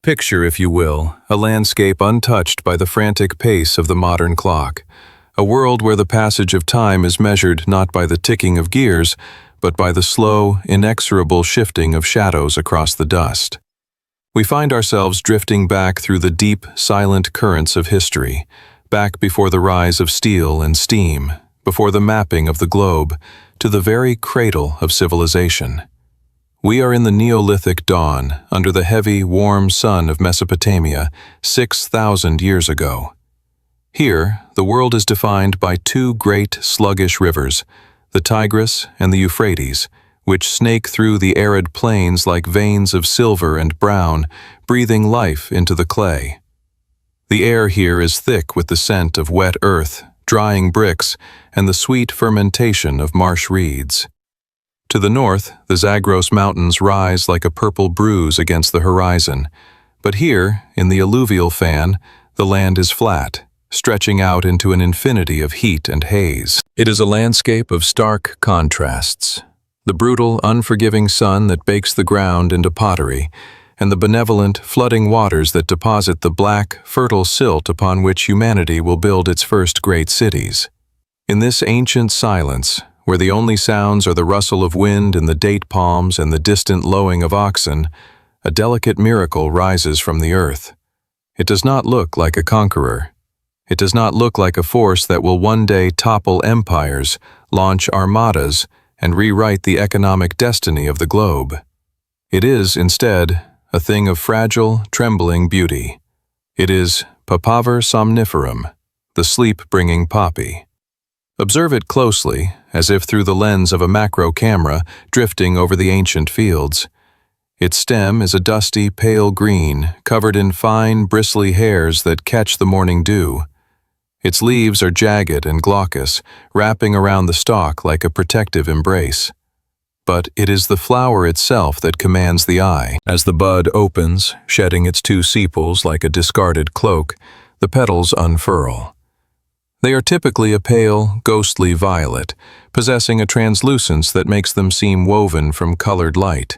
Picture, if you will, a landscape untouched by the frantic pace of the modern clock, a world where the passage of time is measured not by the ticking of gears, but by the slow, inexorable shifting of shadows across the dust. We find ourselves drifting back through the deep, silent currents of history, back before the rise of steel and steam, before the mapping of the globe, to the very cradle of civilization. We are in the Neolithic dawn, under the heavy, warm sun of Mesopotamia, 6,000 years ago. Here, the world is defined by two great, sluggish rivers, the Tigris and the Euphrates, which snake through the arid plains like veins of silver and brown, breathing life into the clay. The air here is thick with the scent of wet earth, drying bricks, and the sweet fermentation of marsh reeds. To the north, the Zagros Mountains rise like a purple bruise against the horizon, but here, in the alluvial fan, the land is flat, stretching out into an infinity of heat and haze. It is a landscape of stark contrasts. The brutal, unforgiving sun that bakes the ground into pottery, and the benevolent, flooding waters that deposit the black, fertile silt upon which humanity will build its first great cities. In this ancient silence, where the only sounds are the rustle of wind in the date palms and the distant lowing of oxen, a delicate miracle rises from the earth. It does not look like a conqueror. It does not look like a force that will one day topple empires, launch armadas, and rewrite the economic destiny of the globe. It is, instead, a thing of fragile, trembling beauty. It is Papaver somniferum, the sleep-bringing poppy. Observe it closely, as if through the lens of a macro camera drifting over the ancient fields. Its stem is a dusty, pale green, covered in fine, bristly hairs that catch the morning dew. Its leaves are jagged and glaucous, wrapping around the stalk like a protective embrace. But it is the flower itself that commands the eye. As the bud opens, shedding its two sepals like a discarded cloak, the petals unfurl. They are typically a pale, ghostly violet, possessing a translucence that makes them seem woven from colored light.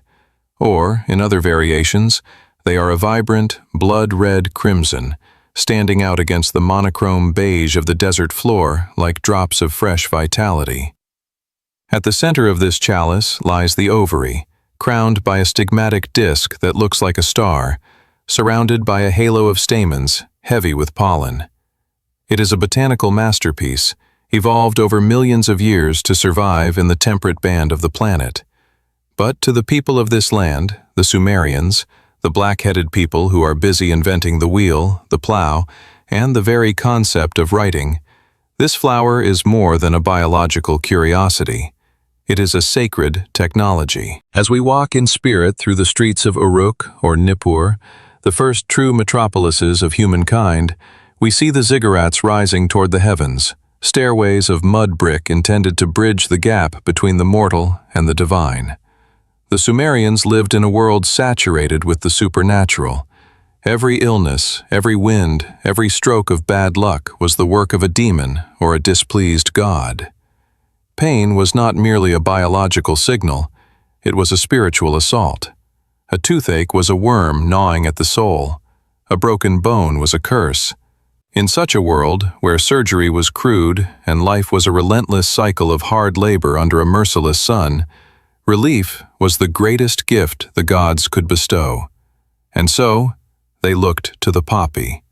Or, in other variations, they are a vibrant, blood-red crimson, standing out against the monochrome beige of the desert floor like drops of fresh vitality. At the center of this chalice lies the ovary, crowned by a stigmatic disc that looks like a star, surrounded by a halo of stamens, heavy with pollen. It is a botanical masterpiece, evolved over millions of years to survive in the temperate band of the planet. But to the people of this land, the Sumerians, the black-headed people who are busy inventing the wheel, the plow, and the very concept of writing, this flower is more than a biological curiosity. It is a sacred technology. As we walk in spirit through the streets of Uruk or Nippur, the first true metropolises of humankind, we see the ziggurats rising toward the heavens, stairways of mud brick intended to bridge the gap between the mortal and the divine. The Sumerians lived in a world saturated with the supernatural. Every illness, every wind, every stroke of bad luck was the work of a demon or a displeased god. Pain was not merely a biological signal, it was a spiritual assault. A toothache was a worm gnawing at the soul. A broken bone was a curse. In such a world, where surgery was crude and life was a relentless cycle of hard labor under a merciless sun, relief was the greatest gift the gods could bestow. And so, they looked to the poppy.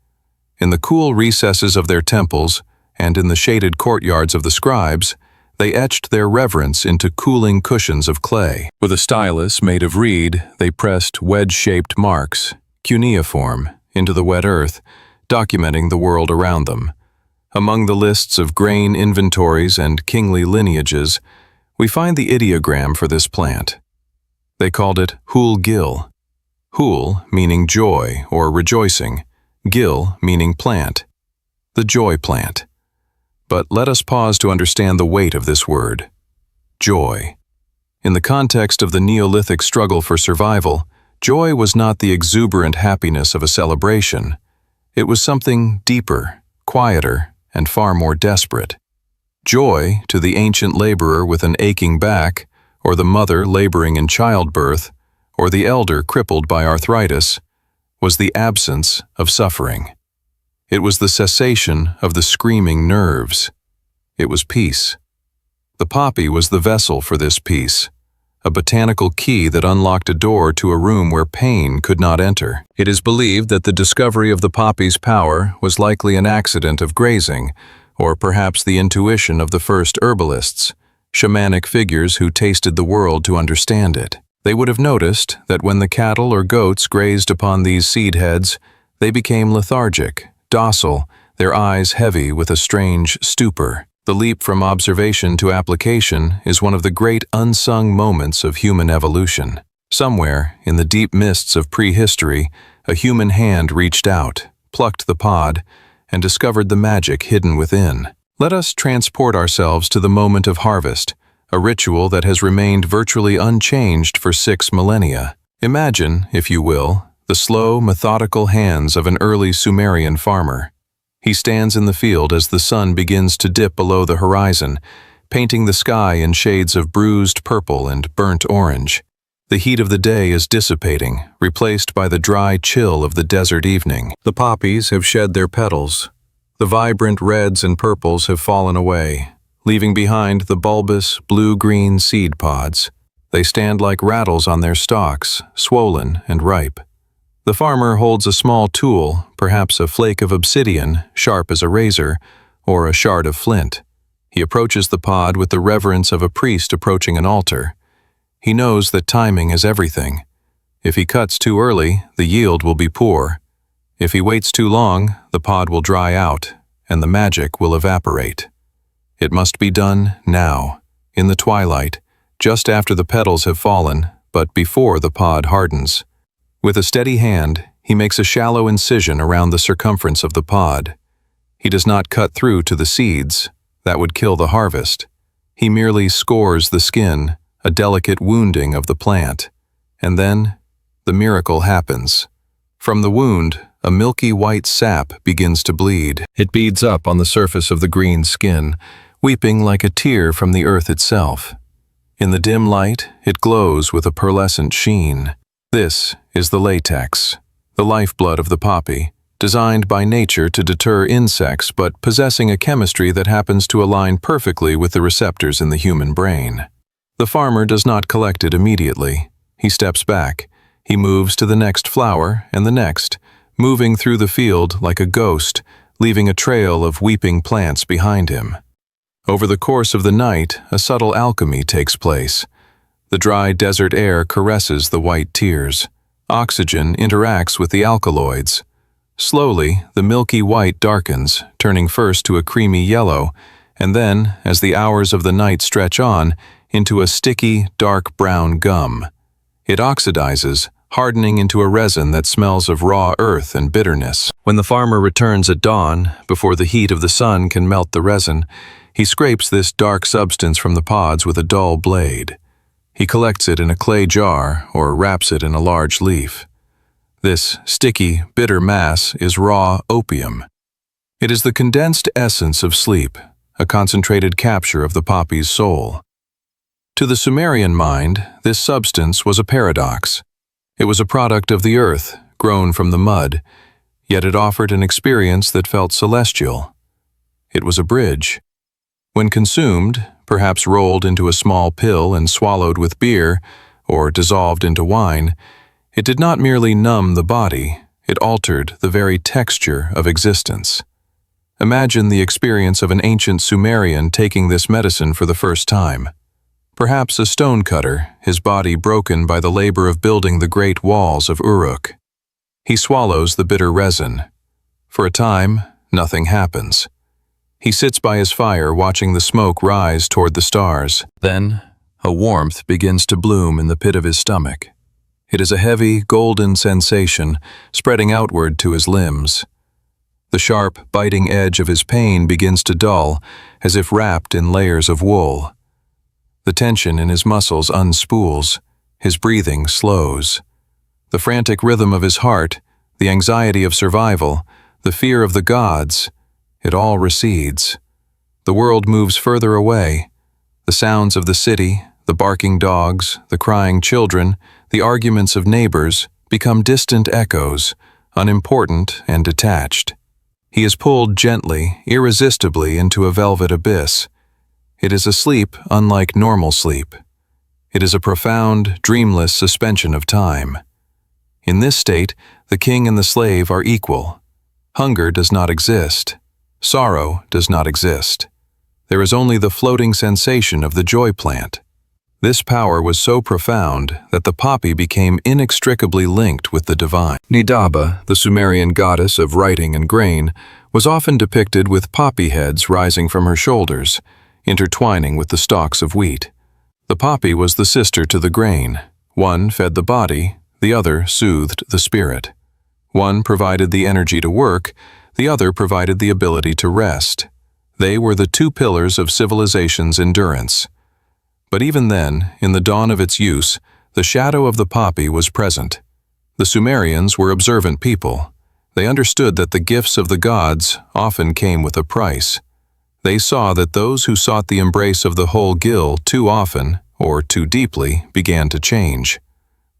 In the cool recesses of their temples, and in the shaded courtyards of the scribes, they etched their reverence into cooling cushions of clay. With a stylus made of reed, they pressed wedge-shaped marks, cuneiform, into the wet earth, documenting the world around them. Among the lists of grain inventories and kingly lineages, we find the ideogram for this plant. They called it hul-gil. Hul meaning joy or rejoicing, gil meaning plant, the joy plant. But let us pause to understand the weight of this word, joy. In the context of the Neolithic struggle for survival, joy was not the exuberant happiness of a celebration. It was something deeper, quieter, and far more desperate. Joy, to the ancient laborer with an aching back, or the mother laboring in childbirth, or the elder crippled by arthritis, was the absence of suffering. It was the cessation of the screaming nerves. It was peace. The poppy was the vessel for this peace, a botanical key that unlocked a door to a room where pain could not enter. It is believed that the discovery of the poppy's power was likely an accident of grazing, or perhaps the intuition of the first herbalists, shamanic figures who tasted the world to understand it. They would have noticed that when the cattle or goats grazed upon these seed heads, they became lethargic, docile, their eyes heavy with a strange stupor. The leap from observation to application is one of the great unsung moments of human evolution. Somewhere, in the deep mists of prehistory, a human hand reached out, plucked the pod, and discovered the magic hidden within. Let us transport ourselves to the moment of harvest, a ritual that has remained virtually unchanged for 6 millennia. Imagine, if you will, the slow, methodical hands of an early Sumerian farmer. He stands in the field as the sun begins to dip below the horizon, painting the sky in shades of bruised purple and burnt orange. The heat of the day is dissipating, replaced by the dry chill of the desert evening. The poppies have shed their petals. The vibrant reds and purples have fallen away, leaving behind the bulbous, blue-green seed pods. They stand like rattles on their stalks, swollen and ripe. The farmer holds a small tool, perhaps a flake of obsidian, sharp as a razor, or a shard of flint. He approaches the pod with the reverence of a priest approaching an altar. He knows that timing is everything. If he cuts too early, the yield will be poor. If he waits too long, the pod will dry out, and the magic will evaporate. It must be done now, in the twilight, just after the petals have fallen, but before the pod hardens. With a steady hand, he makes a shallow incision around the circumference of the pod. He does not cut through to the seeds. That would kill the harvest. He merely scores the skin, a delicate wounding of the plant. And then, the miracle happens. From the wound, a milky white sap begins to bleed. It beads up on the surface of the green skin, weeping like a tear from the earth itself. In the dim light, it glows with a pearlescent sheen. This is the latex, the lifeblood of the poppy, designed by nature to deter insects but possessing a chemistry that happens to align perfectly with the receptors in the human brain. The farmer does not collect it immediately. He steps back. He moves to the next flower and the next, moving through the field like a ghost, leaving a trail of weeping plants behind him. Over the course of the night, a subtle alchemy takes place. The dry desert air caresses the white tears. Oxygen interacts with the alkaloids. Slowly, the milky white darkens, turning first to a creamy yellow, and then, as the hours of the night stretch on, into a sticky, dark brown gum. It oxidizes, hardening into a resin that smells of raw earth and bitterness. When the farmer returns at dawn, before the heat of the sun can melt the resin, he scrapes this dark substance from the pods with a dull blade. He collects it in a clay jar or wraps it in a large leaf. This sticky, bitter mass is raw opium. It is the condensed essence of sleep, a concentrated capture of the poppy's soul. To the Sumerian mind, this substance was a paradox. It was a product of the earth, grown from the mud, yet it offered an experience that felt celestial. It was a bridge. When consumed, perhaps rolled into a small pill and swallowed with beer, or dissolved into wine, it did not merely numb the body, it altered the very texture of existence. Imagine the experience of an ancient Sumerian taking this medicine for the first time. Perhaps a stonecutter, his body broken by the labor of building the great walls of Uruk. He swallows the bitter resin. For a time, nothing happens. He sits by his fire watching the smoke rise toward the stars. Then, a warmth begins to bloom in the pit of his stomach. It is a heavy, golden sensation spreading outward to his limbs. The sharp, biting edge of his pain begins to dull, as if wrapped in layers of wool. The tension in his muscles unspools, his breathing slows. The frantic rhythm of his heart, the anxiety of survival, the fear of the gods, it all recedes. The world moves further away. The sounds of the city, the barking dogs, the crying children, the arguments of neighbors become distant echoes, unimportant and detached. He is pulled gently, irresistibly into a velvet abyss. It is a sleep unlike normal sleep. It is a profound, dreamless suspension of time. In this state, the king and the slave are equal. Hunger does not exist. Sorrow does not exist. There is only the floating sensation of the joy plant. This power was so profound that the poppy became inextricably linked with the divine. Nidaba, the Sumerian goddess of writing and grain, was often depicted with poppy heads rising from her shoulders, intertwining with the stalks of wheat. The poppy was the sister to the grain. One fed the body, the other soothed the spirit. One provided the energy to work, the other provided the ability to rest. They were the two pillars of civilization's endurance. But even then, in the dawn of its use, the shadow of the poppy was present. The Sumerians were observant people. They understood that the gifts of the gods often came with a price. They saw that those who sought the embrace of the whole gill too often, or too deeply, began to change.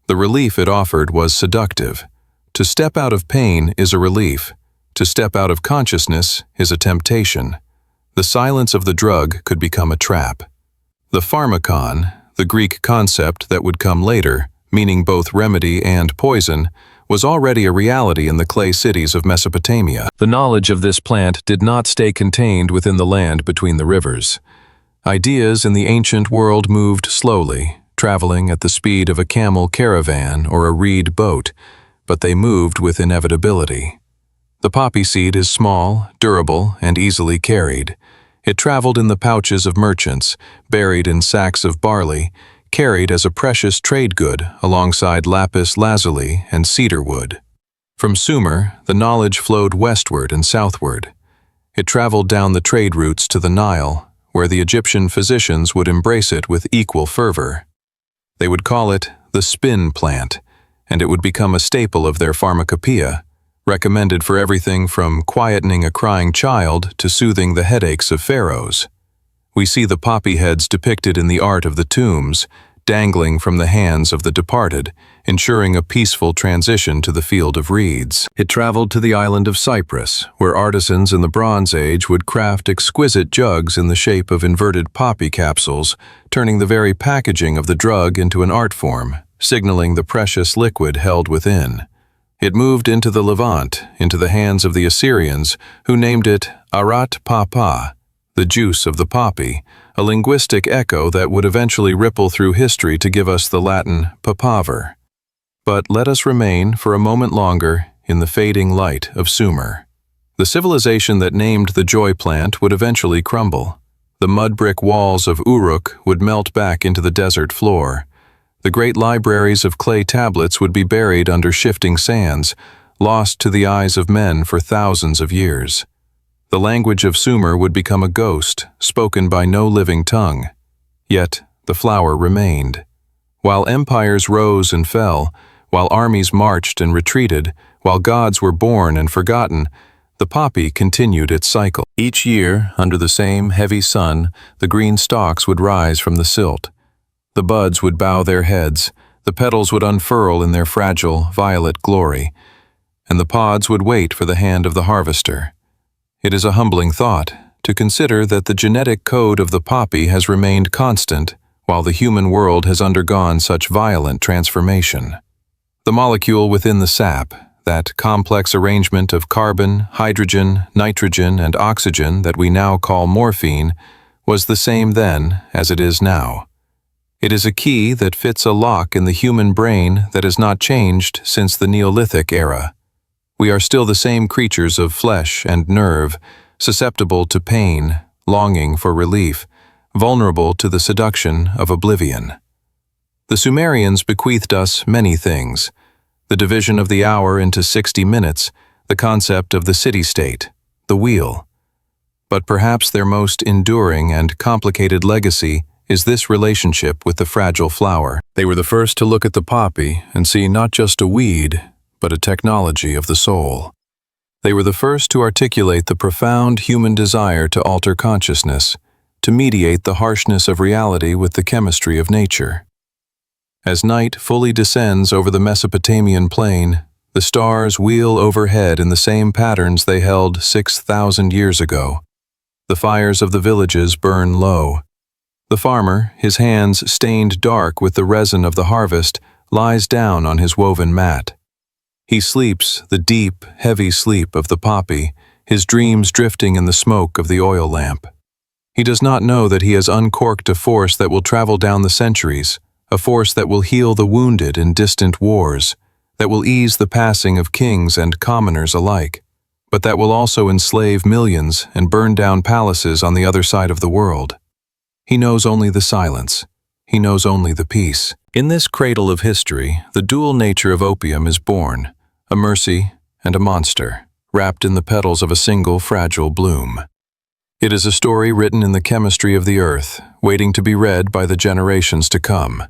The relief it offered was seductive. To step out of pain is a relief. To step out of consciousness is a temptation. The silence of the drug could become a trap. The pharmakon, the Greek concept that would come later, meaning both remedy and poison, was already a reality in the clay cities of Mesopotamia. The knowledge of this plant did not stay contained within the land between the rivers. Ideas in the ancient world moved slowly, traveling at the speed of a camel caravan or a reed boat, but they moved with inevitability. The poppy seed is small, durable, and easily carried. It traveled in the pouches of merchants, buried in sacks of barley, carried as a precious trade good alongside lapis lazuli and cedar wood. From Sumer, the knowledge flowed westward and southward. It traveled down the trade routes to the Nile, where the Egyptian physicians would embrace it with equal fervor. They would call it the spin plant, and it would become a staple of their pharmacopoeia, recommended for everything from quietening a crying child to soothing the headaches of pharaohs. We see the poppy heads depicted in the art of the tombs, dangling from the hands of the departed, ensuring a peaceful transition to the field of reeds. It traveled to the island of Cyprus, where artisans in the Bronze Age would craft exquisite jugs in the shape of inverted poppy capsules, turning the very packaging of the drug into an art form, signaling the precious liquid held within. It moved into the Levant, into the hands of the Assyrians, who named it Arat Papa, the juice of the poppy, a linguistic echo that would eventually ripple through history to give us the Latin papaver. But let us remain, for a moment longer, in the fading light of Sumer. The civilization that named the joy plant would eventually crumble. The mud brick walls of Uruk would melt back into the desert floor. The great libraries of clay tablets would be buried under shifting sands, lost to the eyes of men for thousands of years. The language of Sumer would become a ghost, spoken by no living tongue. Yet the flower remained. While empires rose and fell, while armies marched and retreated, while gods were born and forgotten, the poppy continued its cycle. Each year, under the same heavy sun, the green stalks would rise from the silt. The buds would bow their heads, the petals would unfurl in their fragile, violet glory, and the pods would wait for the hand of the harvester. It is a humbling thought to consider that the genetic code of the poppy has remained constant while the human world has undergone such violent transformation. The molecule within the sap, that complex arrangement of carbon, hydrogen, nitrogen, and oxygen that we now call morphine, was the same then as it is now. It is a key that fits a lock in the human brain that has not changed since the Neolithic era. We are still the same creatures of flesh and nerve, susceptible to pain, longing for relief, vulnerable to the seduction of oblivion. The Sumerians bequeathed us many things: the division of the hour into 60 minutes, the concept of the city-state, the wheel. But perhaps their most enduring and complicated legacy is this relationship with the fragile flower. They were the first to look at the poppy and see not just a weed, but a technology of the soul. They were the first to articulate the profound human desire to alter consciousness, to mediate the harshness of reality with the chemistry of nature. As night fully descends over the Mesopotamian plain, The stars wheel overhead in the same patterns they held 6,000 years ago. The fires of the villages burn low. The farmer, his hands stained dark with the resin of the harvest, lies down on his woven mat. He sleeps the deep, heavy sleep of the poppy, his dreams drifting in the smoke of the oil lamp. He does not know that he has uncorked a force that will travel down the centuries, a force that will heal the wounded in distant wars, that will ease the passing of kings and commoners alike, but that will also enslave millions and burn down palaces on the other side of the world. He knows only the silence. He knows only the peace. In this cradle of history, the dual nature of opium is born, a mercy and a monster, wrapped in the petals of a single fragile bloom. It is a story written in the chemistry of the earth, waiting to be read by the generations to come.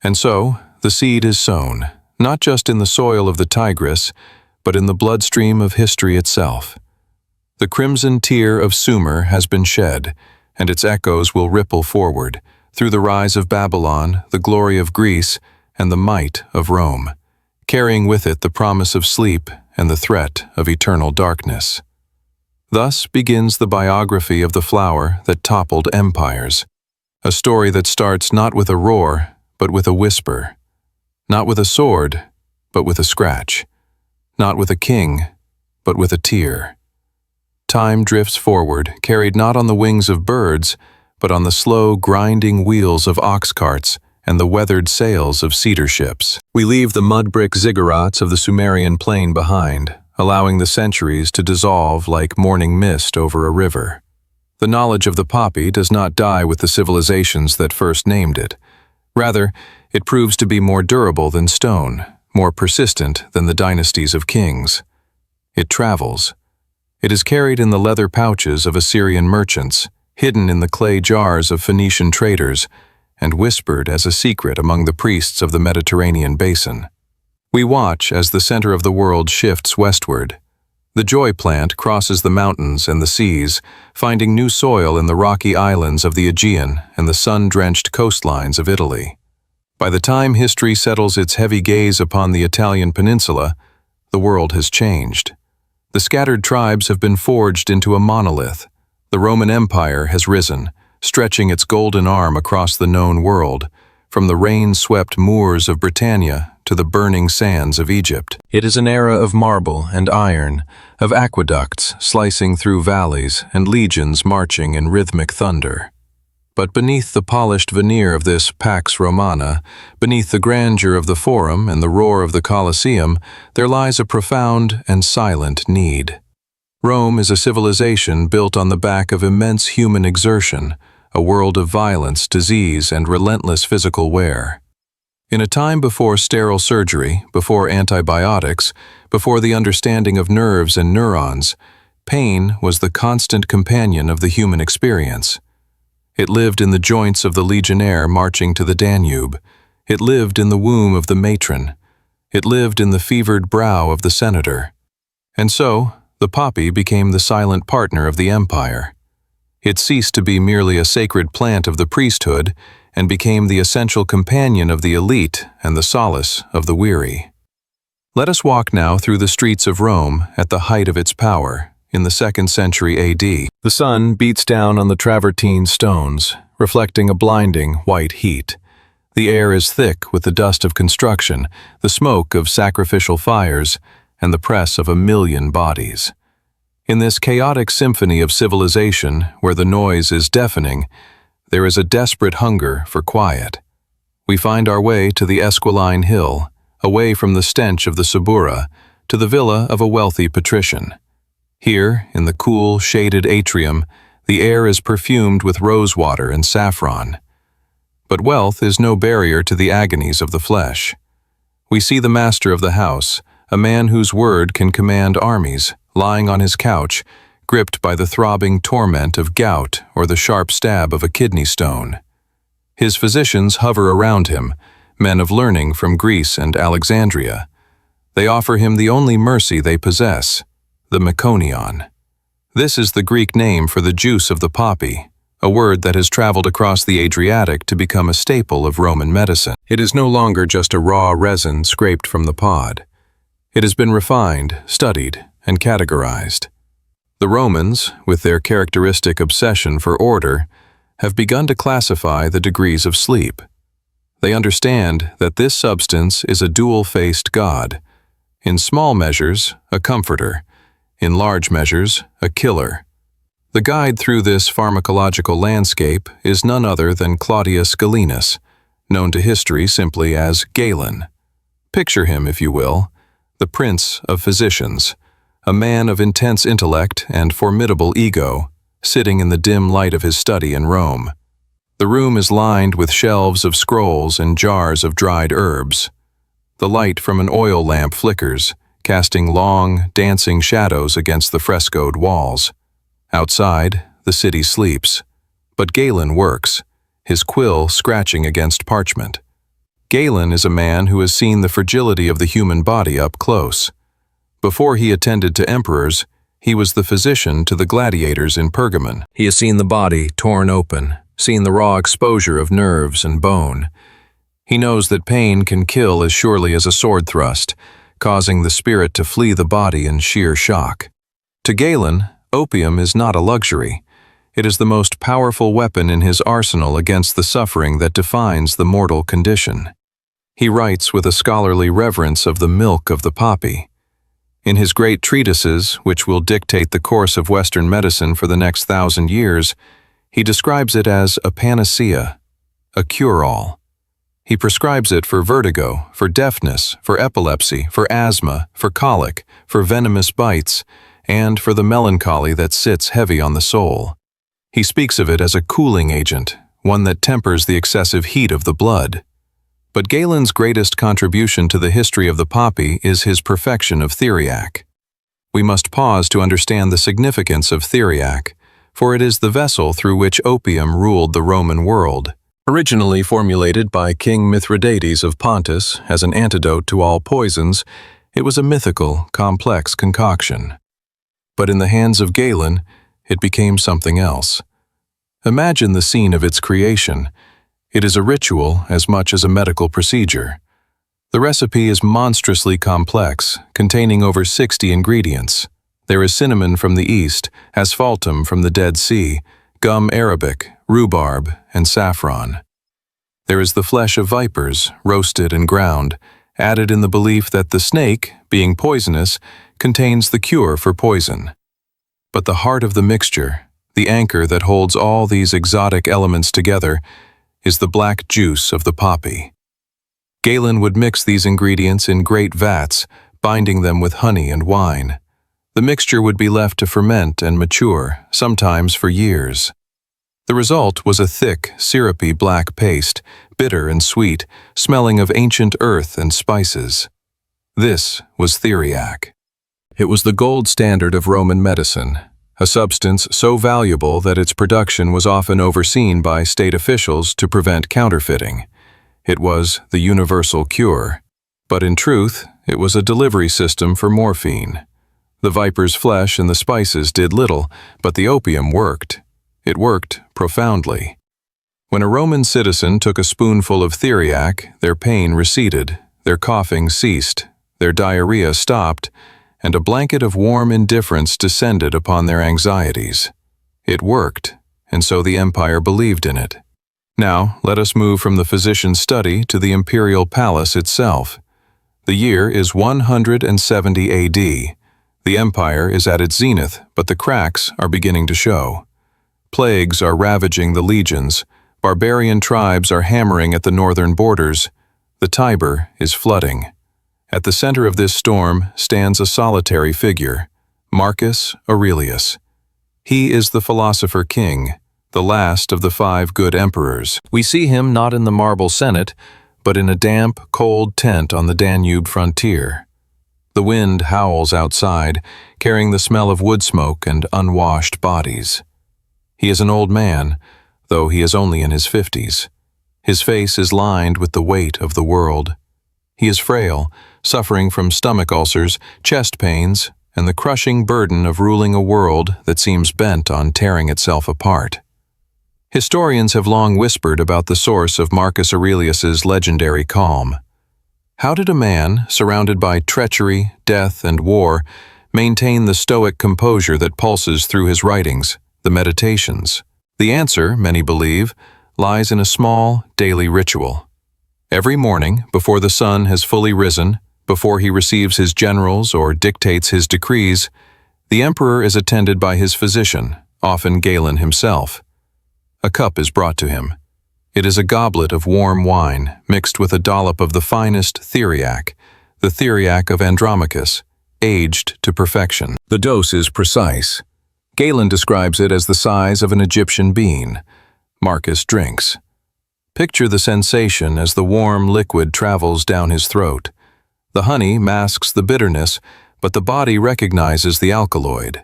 And so, the seed is sown, not just in the soil of the Tigris, but in the bloodstream of history itself. The crimson tear of Sumer has been shed, and its echoes will ripple forward, through the rise of Babylon, the glory of Greece, and the might of Rome, carrying with it the promise of sleep and the threat of eternal darkness. Thus begins the biography of the flower that toppled empires, a story that starts not with a roar, but with a whisper, not with a sword, but with a scratch, not with a king, but with a tear. Time drifts forward, carried not on the wings of birds, but on the slow, grinding wheels of ox carts and the weathered sails of cedar ships. We leave the mud-brick ziggurats of the Sumerian plain behind, allowing the centuries to dissolve like morning mist over a river. The knowledge of the poppy does not die with the civilizations that first named it. Rather, it proves to be more durable than stone, more persistent than the dynasties of kings. It travels. It is carried in the leather pouches of Assyrian merchants, hidden in the clay jars of Phoenician traders, and whispered as a secret among the priests of the Mediterranean basin. We watch as the center of the world shifts westward. The joy plant crosses the mountains and the seas, finding new soil in the rocky islands of the Aegean and the sun-drenched coastlines of Italy. By the time history settles its heavy gaze upon the Italian peninsula, the world has changed. The scattered tribes have been forged into a monolith. The Roman Empire has risen, stretching its golden arm across the known world, from the rain-swept moors of Britannia to the burning sands of Egypt. It is an era of marble and iron, of aqueducts slicing through valleys and legions marching in rhythmic thunder. But beneath the polished veneer of this Pax Romana, beneath the grandeur of the Forum and the roar of the Colosseum, there lies a profound and silent need. Rome is a civilization built on the back of immense human exertion, a world of violence, disease, and relentless physical wear. In a time before sterile surgery, before antibiotics, before the understanding of nerves and neurons, pain was the constant companion of the human experience. It lived in the joints of the legionnaire marching to the Danube. It lived in the womb of the matron. It lived in the fevered brow of the senator. And so, the poppy became the silent partner of the empire. It ceased to be merely a sacred plant of the priesthood and became the essential companion of the elite and the solace of the weary. Let us walk now through the streets of Rome at the height of its power, in the 2nd century AD. The sun beats down on the travertine stones, reflecting a blinding white heat. The air is thick with the dust of construction, the smoke of sacrificial fires, and the press of 1,000,000 bodies. In this chaotic symphony of civilization, where the noise is deafening, there is a desperate hunger for quiet. We find our way to the Esquiline Hill, away from the stench of the Subura, to the villa of a wealthy patrician. Here, in the cool, shaded atrium, the air is perfumed with rosewater and saffron. But wealth is no barrier to the agonies of the flesh. We see the master of the house, a man whose word can command armies, lying on his couch, gripped by the throbbing torment of gout or the sharp stab of a kidney stone. His physicians hover around him, men of learning from Greece and Alexandria. They offer him the only mercy they possess, the meconion. This is the Greek name for the juice of the poppy, a word that has traveled across the Adriatic to become a staple of Roman medicine. It is no longer just a raw resin scraped from the pod. It has been refined, studied, and categorized. The Romans, with their characteristic obsession for order, have begun to classify the degrees of sleep. They understand that this substance is a dual-faced god, in small measures, a comforter, in large measures, a killer. The guide through this pharmacological landscape is none other than Claudius Galenus, known to history simply as Galen. Picture him, if you will, the prince of physicians, a man of intense intellect and formidable ego, sitting in the dim light of his study in Rome. The room is lined with shelves of scrolls and jars of dried herbs. The light from an oil lamp flickers, casting long, dancing shadows against the frescoed walls. Outside, the city sleeps, but Galen works, his quill scratching against parchment. Galen is a man who has seen the fragility of the human body up close. Before he attended to emperors, he was the physician to the gladiators in Pergamon. He has seen the body torn open, seen the raw exposure of nerves and bone. He knows that pain can kill as surely as a sword thrust, causing the spirit to flee the body in sheer shock. To Galen, opium is not a luxury. It is the most powerful weapon in his arsenal against the suffering that defines the mortal condition. He writes with a scholarly reverence of the milk of the poppy. In his great treatises, which will dictate the course of Western medicine for the next 1,000 years, he describes it as a panacea, a cure-all. He prescribes it for vertigo, for deafness, for epilepsy, for asthma, for colic, for venomous bites, and for the melancholy that sits heavy on the soul. He speaks of it as a cooling agent, one that tempers the excessive heat of the blood. But Galen's greatest contribution to the history of the poppy is his perfection of theriac. We must pause to understand the significance of theriac, for it is the vessel through which opium ruled the Roman world. Originally formulated by King Mithridates of Pontus as an antidote to all poisons, it was a mythical, complex concoction. But in the hands of Galen, it became something else. Imagine the scene of its creation. It is a ritual as much as a medical procedure. The recipe is monstrously complex, containing over 60 ingredients. There is cinnamon from the east, asphaltum from the Dead Sea, gum arabic, rhubarb, and saffron. There is the flesh of vipers, roasted and ground, added in the belief that the snake, being poisonous, contains the cure for poison. But the heart of the mixture, the anchor that holds all these exotic elements together, is the black juice of the poppy. Galen would mix these ingredients in great vats, binding them with honey and wine. The mixture would be left to ferment and mature, sometimes for years. The result was a thick, syrupy black paste, bitter and sweet, smelling of ancient earth and spices. This was theriac. It was the gold standard of Roman medicine, a substance so valuable that its production was often overseen by state officials to prevent counterfeiting. It was the universal cure. But in truth, it was a delivery system for morphine. The viper's flesh and the spices did little, but the opium worked. It worked profoundly. When a Roman citizen took a spoonful of theriac, their pain receded, their coughing ceased, their diarrhea stopped, and a blanket of warm indifference descended upon their anxieties. It worked, and so the empire believed in it. Now, let us move from the physician's study to the imperial palace itself. The year is 170 AD. The empire is at its zenith, but the cracks are beginning to show. Plagues are ravaging the legions. Barbarian tribes are hammering at the northern borders. The Tiber is flooding. At the center of this storm stands a solitary figure, Marcus Aurelius. He is the philosopher king, the last of the 5 good emperors. We see him not in the marble Senate, but in a damp, cold tent on the Danube frontier. The wind howls outside, carrying the smell of wood smoke and unwashed bodies. He is an old man, though he is only in his 50s. His face is lined with the weight of the world. He is frail, suffering from stomach ulcers, chest pains, and the crushing burden of ruling a world that seems bent on tearing itself apart. Historians have long whispered about the source of Marcus Aurelius's legendary calm. How did a man, surrounded by treachery, death, and war, maintain the stoic composure that pulses through his writings, the Meditations? The answer, many believe, lies in a small, daily ritual. Every morning, before the sun has fully risen, before he receives his generals or dictates his decrees, the emperor is attended by his physician, often Galen himself. A cup is brought to him. It is a goblet of warm wine mixed with a dollop of the finest theriac, the theriac of Andromachus, aged to perfection. The dose is precise. Galen describes it as the size of an Egyptian bean. Marcus drinks. Picture the sensation as the warm liquid travels down his throat. The honey masks the bitterness, but the body recognizes the alkaloid.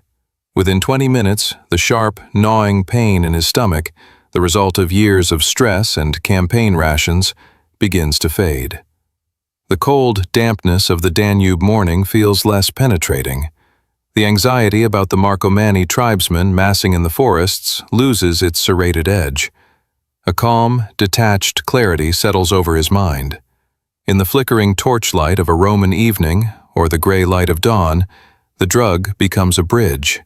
Within 20 minutes, the sharp, gnawing pain in his stomach, the result of years of stress and campaign rations, begins to fade. The cold dampness of the Danube morning feels less penetrating. The anxiety about the Marcomanni tribesmen massing in the forests loses its serrated edge. A calm, detached clarity settles over his mind. In the flickering torchlight of a Roman evening, or the gray light of dawn, the drug becomes a bridge.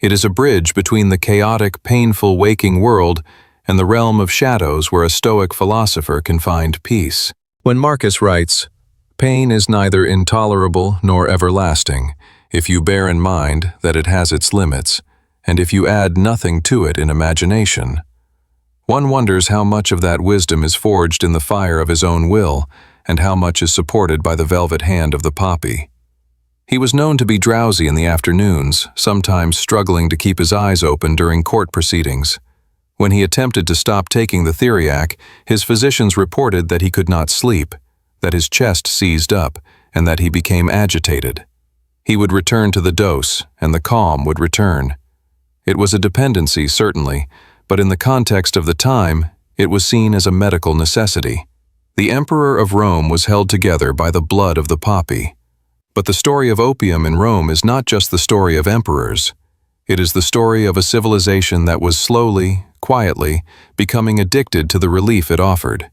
It is a bridge between the chaotic, painful waking world and the realm of shadows where a Stoic philosopher can find peace. When Marcus writes, "Pain is neither intolerable nor everlasting, if you bear in mind that it has its limits, and if you add nothing to it in imagination," one wonders how much of that wisdom is forged in the fire of his own will, and how much is supported by the velvet hand of the poppy. He was known to be drowsy in the afternoons, sometimes struggling to keep his eyes open during court proceedings. When he attempted to stop taking the theriac, his physicians reported that he could not sleep, that his chest seized up, and that he became agitated. He would return to the dose, and the calm would return. It was a dependency, certainly, but in the context of the time, it was seen as a medical necessity. The emperor of Rome was held together by the blood of the poppy. But the story of opium in Rome is not just the story of emperors. It is the story of a civilization that was slowly, quietly, becoming addicted to the relief it offered.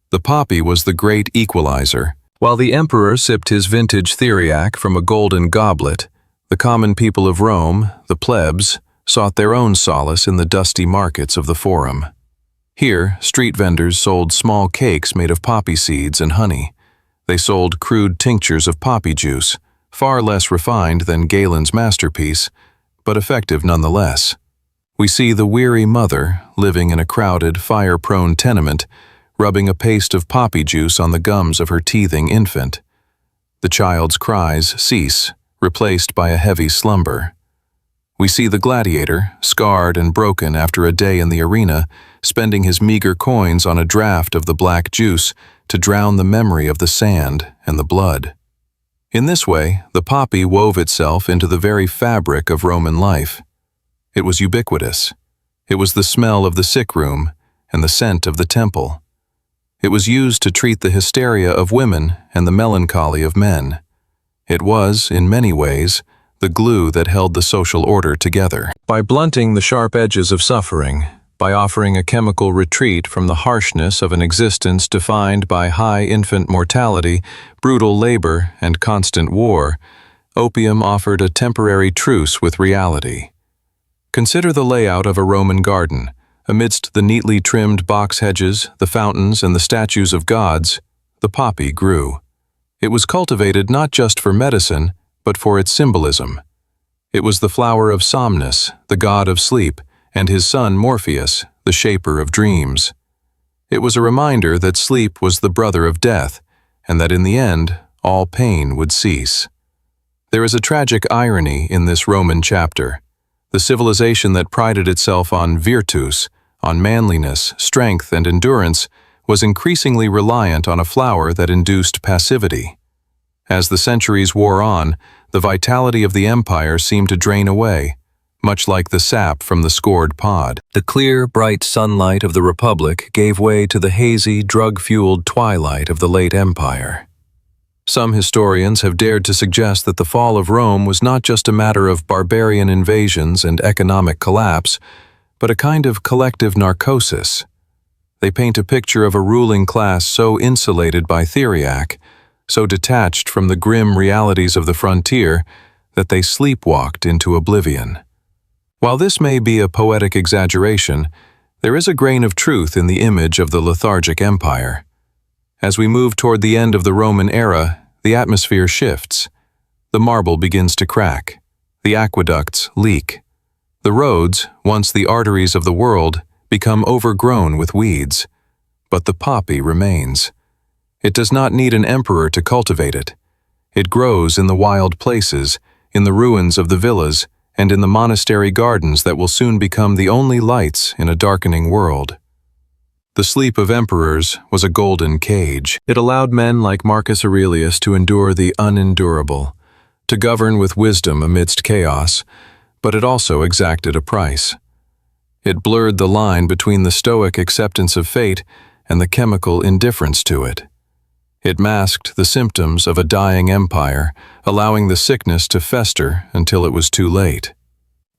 The poppy was the great equalizer. While the emperor sipped his vintage theriac from a golden goblet, the common people of Rome, the plebs, sought their own solace in the dusty markets of the Forum. Here, street vendors sold small cakes made of poppy seeds and honey. They sold crude tinctures of poppy juice, far less refined than Galen's masterpiece, but effective nonetheless. We see the weary mother, living in a crowded, fire-prone tenement, rubbing a paste of poppy juice on the gums of her teething infant. The child's cries cease, replaced by a heavy slumber. We see the gladiator, scarred and broken after a day in the arena, spending his meager coins on a draught of the black juice to drown the memory of the sand and the blood. In this way, the poppy wove itself into the very fabric of Roman life. It was ubiquitous. It was the smell of the sick room and the scent of the temple. It was used to treat the hysteria of women and the melancholy of men. It was, in many ways, the glue that held the social order together. By blunting the sharp edges of suffering, by offering a chemical retreat from the harshness of an existence defined by high infant mortality, brutal labor, and constant war, opium offered a temporary truce with reality. Consider the layout of a Roman garden. Amidst the neatly trimmed box hedges, the fountains, and the statues of gods, the poppy grew. It was cultivated not just for medicine, but for its symbolism. It was the flower of Somnus, the god of sleep, and his son Morpheus, the shaper of dreams. It was a reminder that sleep was the brother of death, and that in the end, all pain would cease. There is a tragic irony in this Roman chapter. The civilization that prided itself on virtus, on manliness, strength, and endurance, was increasingly reliant on a flower that induced passivity. As the centuries wore on, the vitality of the empire seemed to drain away, much like the sap from the scored pod. The clear, bright sunlight of the Republic gave way to the hazy, drug-fueled twilight of the late empire. Some historians have dared to suggest that the fall of Rome was not just a matter of barbarian invasions and economic collapse, but a kind of collective narcosis. They paint a picture of a ruling class so insulated by theriac, so detached from the grim realities of the frontier that they sleepwalked into oblivion. While this may be a poetic exaggeration, there is a grain of truth in the image of the lethargic empire. As we move toward the end of the Roman era, the atmosphere shifts. The marble begins to crack. The aqueducts leak. The roads, once the arteries of the world, become overgrown with weeds. But the poppy remains. It does not need an emperor to cultivate it. It grows in the wild places, in the ruins of the villas, and in the monastery gardens that will soon become the only lights in a darkening world. The sleep of emperors was a golden cage. It allowed men like Marcus Aurelius to endure the unendurable, to govern with wisdom amidst chaos, but it also exacted a price. It blurred the line between the stoic acceptance of fate and the chemical indifference to it. It masked the symptoms of a dying empire, allowing the sickness to fester until it was too late.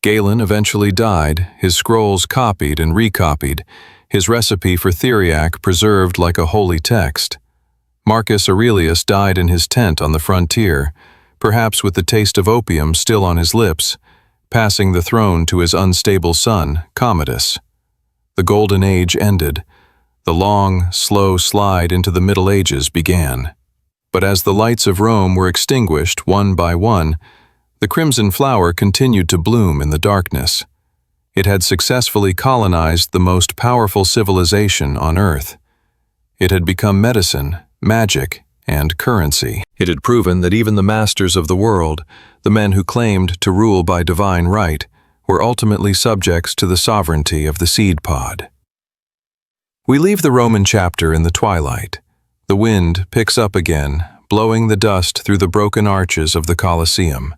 Galen eventually died, his scrolls copied and recopied, his recipe for theriac preserved like a holy text. Marcus Aurelius died in his tent on the frontier, perhaps with the taste of opium still on his lips, passing the throne to his unstable son, Commodus. The Golden Age ended. The long, slow slide into the Middle Ages began. But as the lights of Rome were extinguished one by one, the crimson flower continued to bloom in the darkness. It had successfully colonized the most powerful civilization on Earth. It had become medicine, magic, and currency. It had proven that even the masters of the world, the men who claimed to rule by divine right, were ultimately subjects to the sovereignty of the seed pod. We leave the Roman chapter in the twilight. The wind picks up again, blowing the dust through the broken arches of the Colosseum.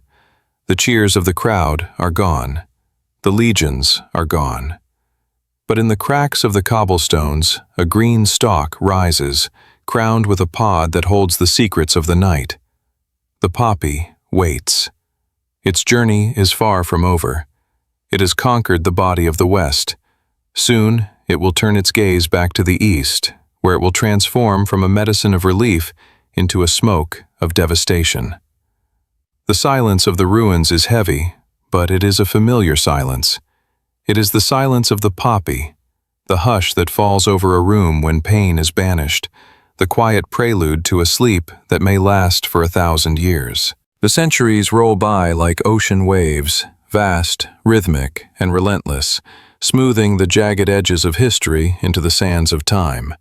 The cheers of the crowd are gone. The legions are gone. But in the cracks of the cobblestones, a green stalk rises, crowned with a pod that holds the secrets of the night. The poppy waits. Its journey is far from over. It has conquered the body of the West. Soon, it will turn its gaze back to the East, where it will transform from a medicine of relief into a smoke of devastation. The silence of the ruins is heavy, but it is a familiar silence. It is the silence of the poppy, the hush that falls over a room when pain is banished, the quiet prelude to a sleep that may last for 1,000 years. The centuries roll by like ocean waves, vast, rhythmic, and relentless, smoothing the jagged edges of history into the sands of time.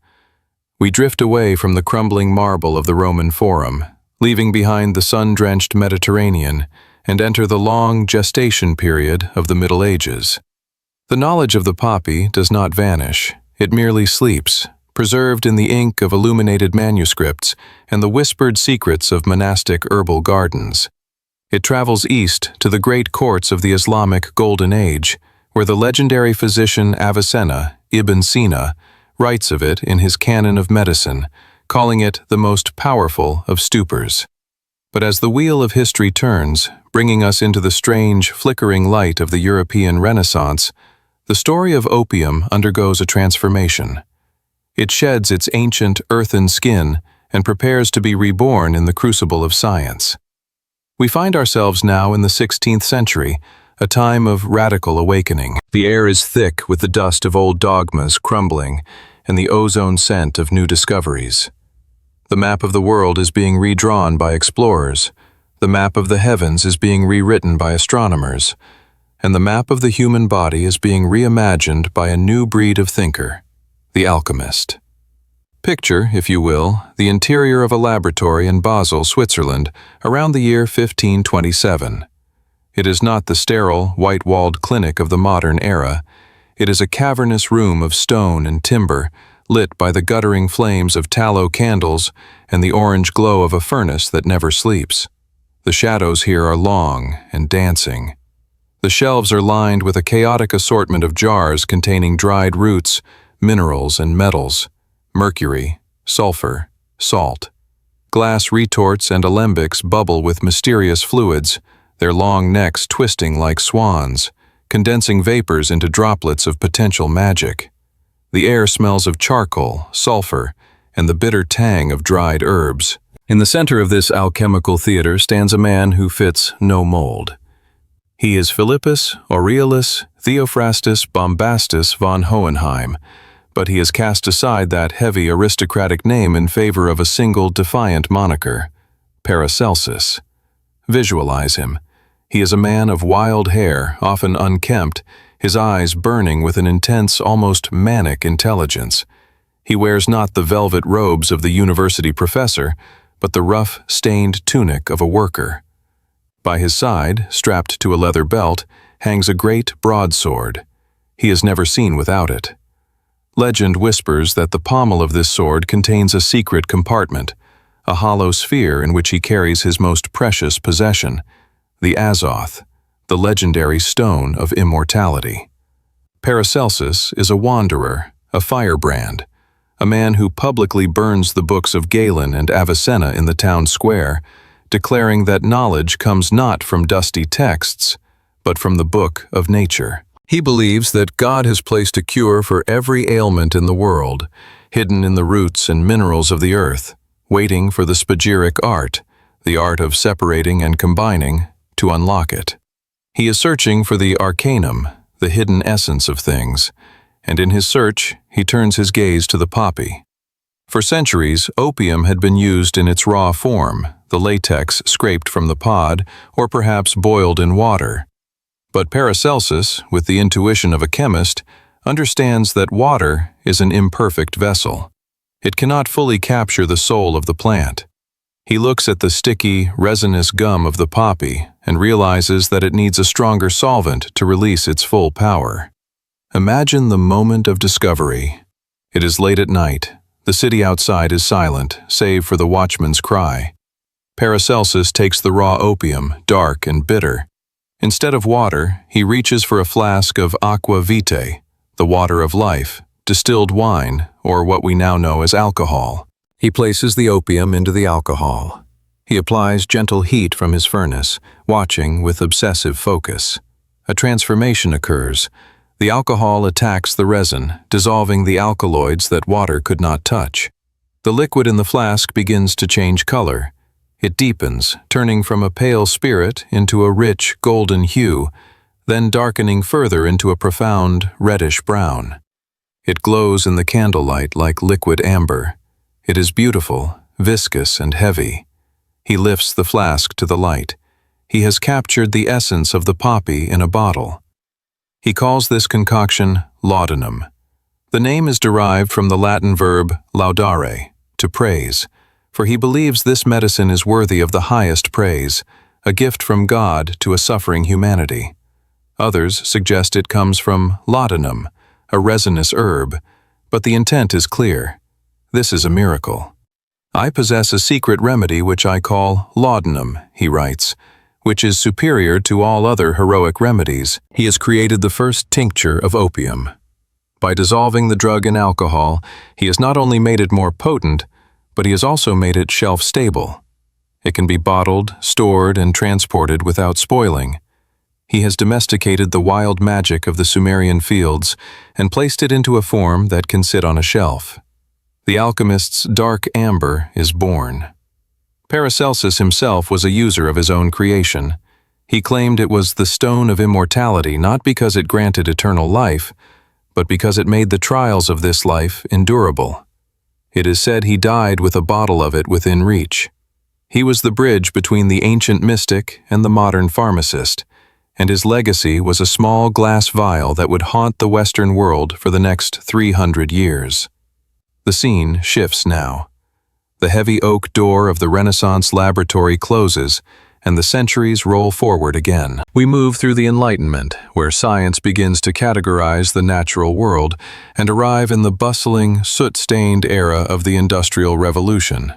We drift away from the crumbling marble of the Roman Forum, leaving behind the sun-drenched Mediterranean, and enter the long gestation period of the Middle Ages. The knowledge of the poppy does not vanish, it merely sleeps, preserved in the ink of illuminated manuscripts and the whispered secrets of monastic herbal gardens. It travels east to the great courts of the Islamic Golden Age, where the legendary physician Avicenna, Ibn Sina, writes of it in his Canon of Medicine, calling it the most powerful of stupors. But as the wheel of history turns, bringing us into the strange, flickering light of the European Renaissance, the story of opium undergoes a transformation. It sheds its ancient earthen skin and prepares to be reborn in the crucible of science. We find ourselves now in the 16th century, a time of radical awakening. The air is thick with the dust of old dogmas crumbling and the ozone scent of new discoveries. The map of the world is being redrawn by explorers, the map of the heavens is being rewritten by astronomers, and the map of the human body is being reimagined by a new breed of thinker, the alchemist. Picture, if you will, the interior of a laboratory in Basel, Switzerland, around the year 1527. It is not the sterile, white-walled clinic of the modern era. It is a cavernous room of stone and timber, lit by the guttering flames of tallow candles and the orange glow of a furnace that never sleeps. The shadows here are long and dancing. The shelves are lined with a chaotic assortment of jars containing dried roots, minerals, and metals, mercury, sulfur, salt. Glass retorts and alembics bubble with mysterious fluids, their long necks twisting like swans, condensing vapors into droplets of potential magic. The air smells of charcoal, sulfur, and the bitter tang of dried herbs. In the center of this alchemical theater stands a man who fits no mold. He is Philippus Aureolus Theophrastus Bombastus von Hohenheim, but he has cast aside that heavy aristocratic name in favor of a single defiant moniker, Paracelsus. Visualize him. He is a man of wild hair, often unkempt, his eyes burning with an intense, almost manic intelligence. He wears not the velvet robes of the university professor, but the rough, stained tunic of a worker. By his side, strapped to a leather belt, hangs a great broadsword. He is never seen without it. Legend whispers that the pommel of this sword contains a secret compartment, a hollow sphere in which he carries his most precious possession, the Azoth, the legendary stone of immortality. Paracelsus is a wanderer, a firebrand, a man who publicly burns the books of Galen and Avicenna in the town square, declaring that knowledge comes not from dusty texts, but from the book of nature. He believes that God has placed a cure for every ailment in the world, hidden in the roots and minerals of the earth, waiting for the spagyric art, the art of separating and combining, to unlock it. He is searching for the arcanum, the hidden essence of things, and in his search, he turns his gaze to the poppy. For centuries, opium had been used in its raw form, the latex scraped from the pod or perhaps boiled in water. But Paracelsus, with the intuition of a chemist, understands that water is an imperfect vessel. It cannot fully capture the soul of the plant. He looks at the sticky, resinous gum of the poppy and realizes that it needs a stronger solvent to release its full power. Imagine the moment of discovery. It is late at night. The city outside is silent, save for the watchman's cry. Paracelsus takes the raw opium, dark and bitter. Instead of water, he reaches for a flask of aqua vitae, the water of life, distilled wine, or what we now know as alcohol. He places the opium into the alcohol. He applies gentle heat from his furnace, watching with obsessive focus. A transformation occurs. The alcohol attacks the resin, dissolving the alkaloids that water could not touch. The liquid in the flask begins to change color. It deepens, turning from a pale spirit into a rich golden hue, then darkening further into a profound reddish brown. It glows in the candlelight like liquid amber. It is beautiful, viscous, and heavy. He lifts the flask to the light. He has captured the essence of the poppy in a bottle. He calls this concoction laudanum. The name is derived from the Latin verb laudare, to praise, for he believes this medicine is worthy of the highest praise, a gift from God to a suffering humanity. Others suggest it comes from laudanum, a resinous herb, but the intent is clear. This is a miracle. I possess a secret remedy which I call laudanum, he writes, which is superior to all other heroic remedies. He has created the first tincture of opium. By dissolving the drug in alcohol, he has not only made it more potent, but he has also made it shelf-stable. It can be bottled, stored, and transported without spoiling. He has domesticated the wild magic of the Sumerian fields and placed it into a form that can sit on a shelf. The alchemist's dark amber is born. Paracelsus himself was a user of his own creation. He claimed it was the stone of immortality not because it granted eternal life, but because it made the trials of this life endurable. It is said he died with a bottle of it within reach. He was the bridge between the ancient mystic and the modern pharmacist, and his legacy was a small glass vial that would haunt the Western world for the next 300 years. The scene shifts now. The heavy oak door of the Renaissance laboratory closes, and the centuries roll forward again. We move through the Enlightenment, where science begins to categorize the natural world, and arrive in the bustling, soot-stained era of the Industrial Revolution.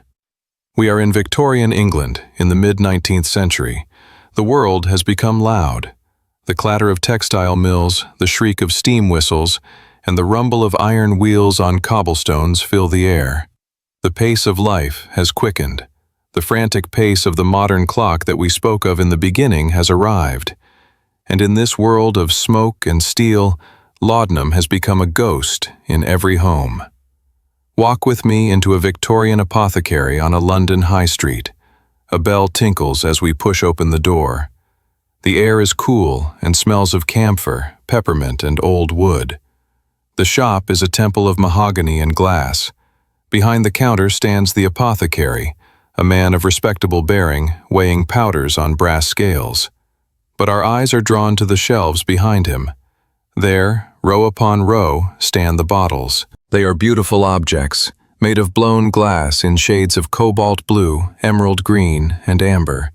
We are in Victorian England, in the mid-19th century. The world has become loud. The clatter of textile mills, the shriek of steam whistles, and the rumble of iron wheels on cobblestones fill the air. The pace of life has quickened. The frantic pace of the modern clock that we spoke of in the beginning has arrived. And in this world of smoke and steel, laudanum has become a ghost in every home. Walk with me into a Victorian apothecary on a London high street. A bell tinkles as we push open the door. The air is cool and smells of camphor, peppermint, and old wood. The shop is a temple of mahogany and glass. Behind the counter stands the apothecary, a man of respectable bearing, weighing powders on brass scales. But our eyes are drawn to the shelves behind him. There, row upon row, stand the bottles. They are beautiful objects, made of blown glass in shades of cobalt blue, emerald green, and amber.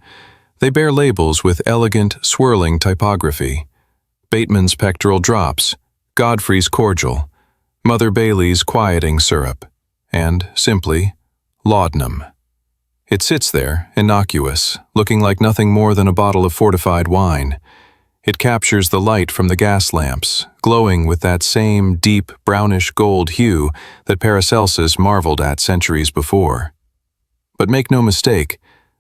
They bear labels with elegant, swirling typography. Bateman's pectoral drops, Godfrey's cordial, Mother Bailey's quieting syrup, and, simply, laudanum. It sits there, innocuous, looking like nothing more than a bottle of fortified wine. It captures the light from the gas lamps, glowing with that same deep brownish gold hue that Paracelsus marveled at centuries before. But make no mistake,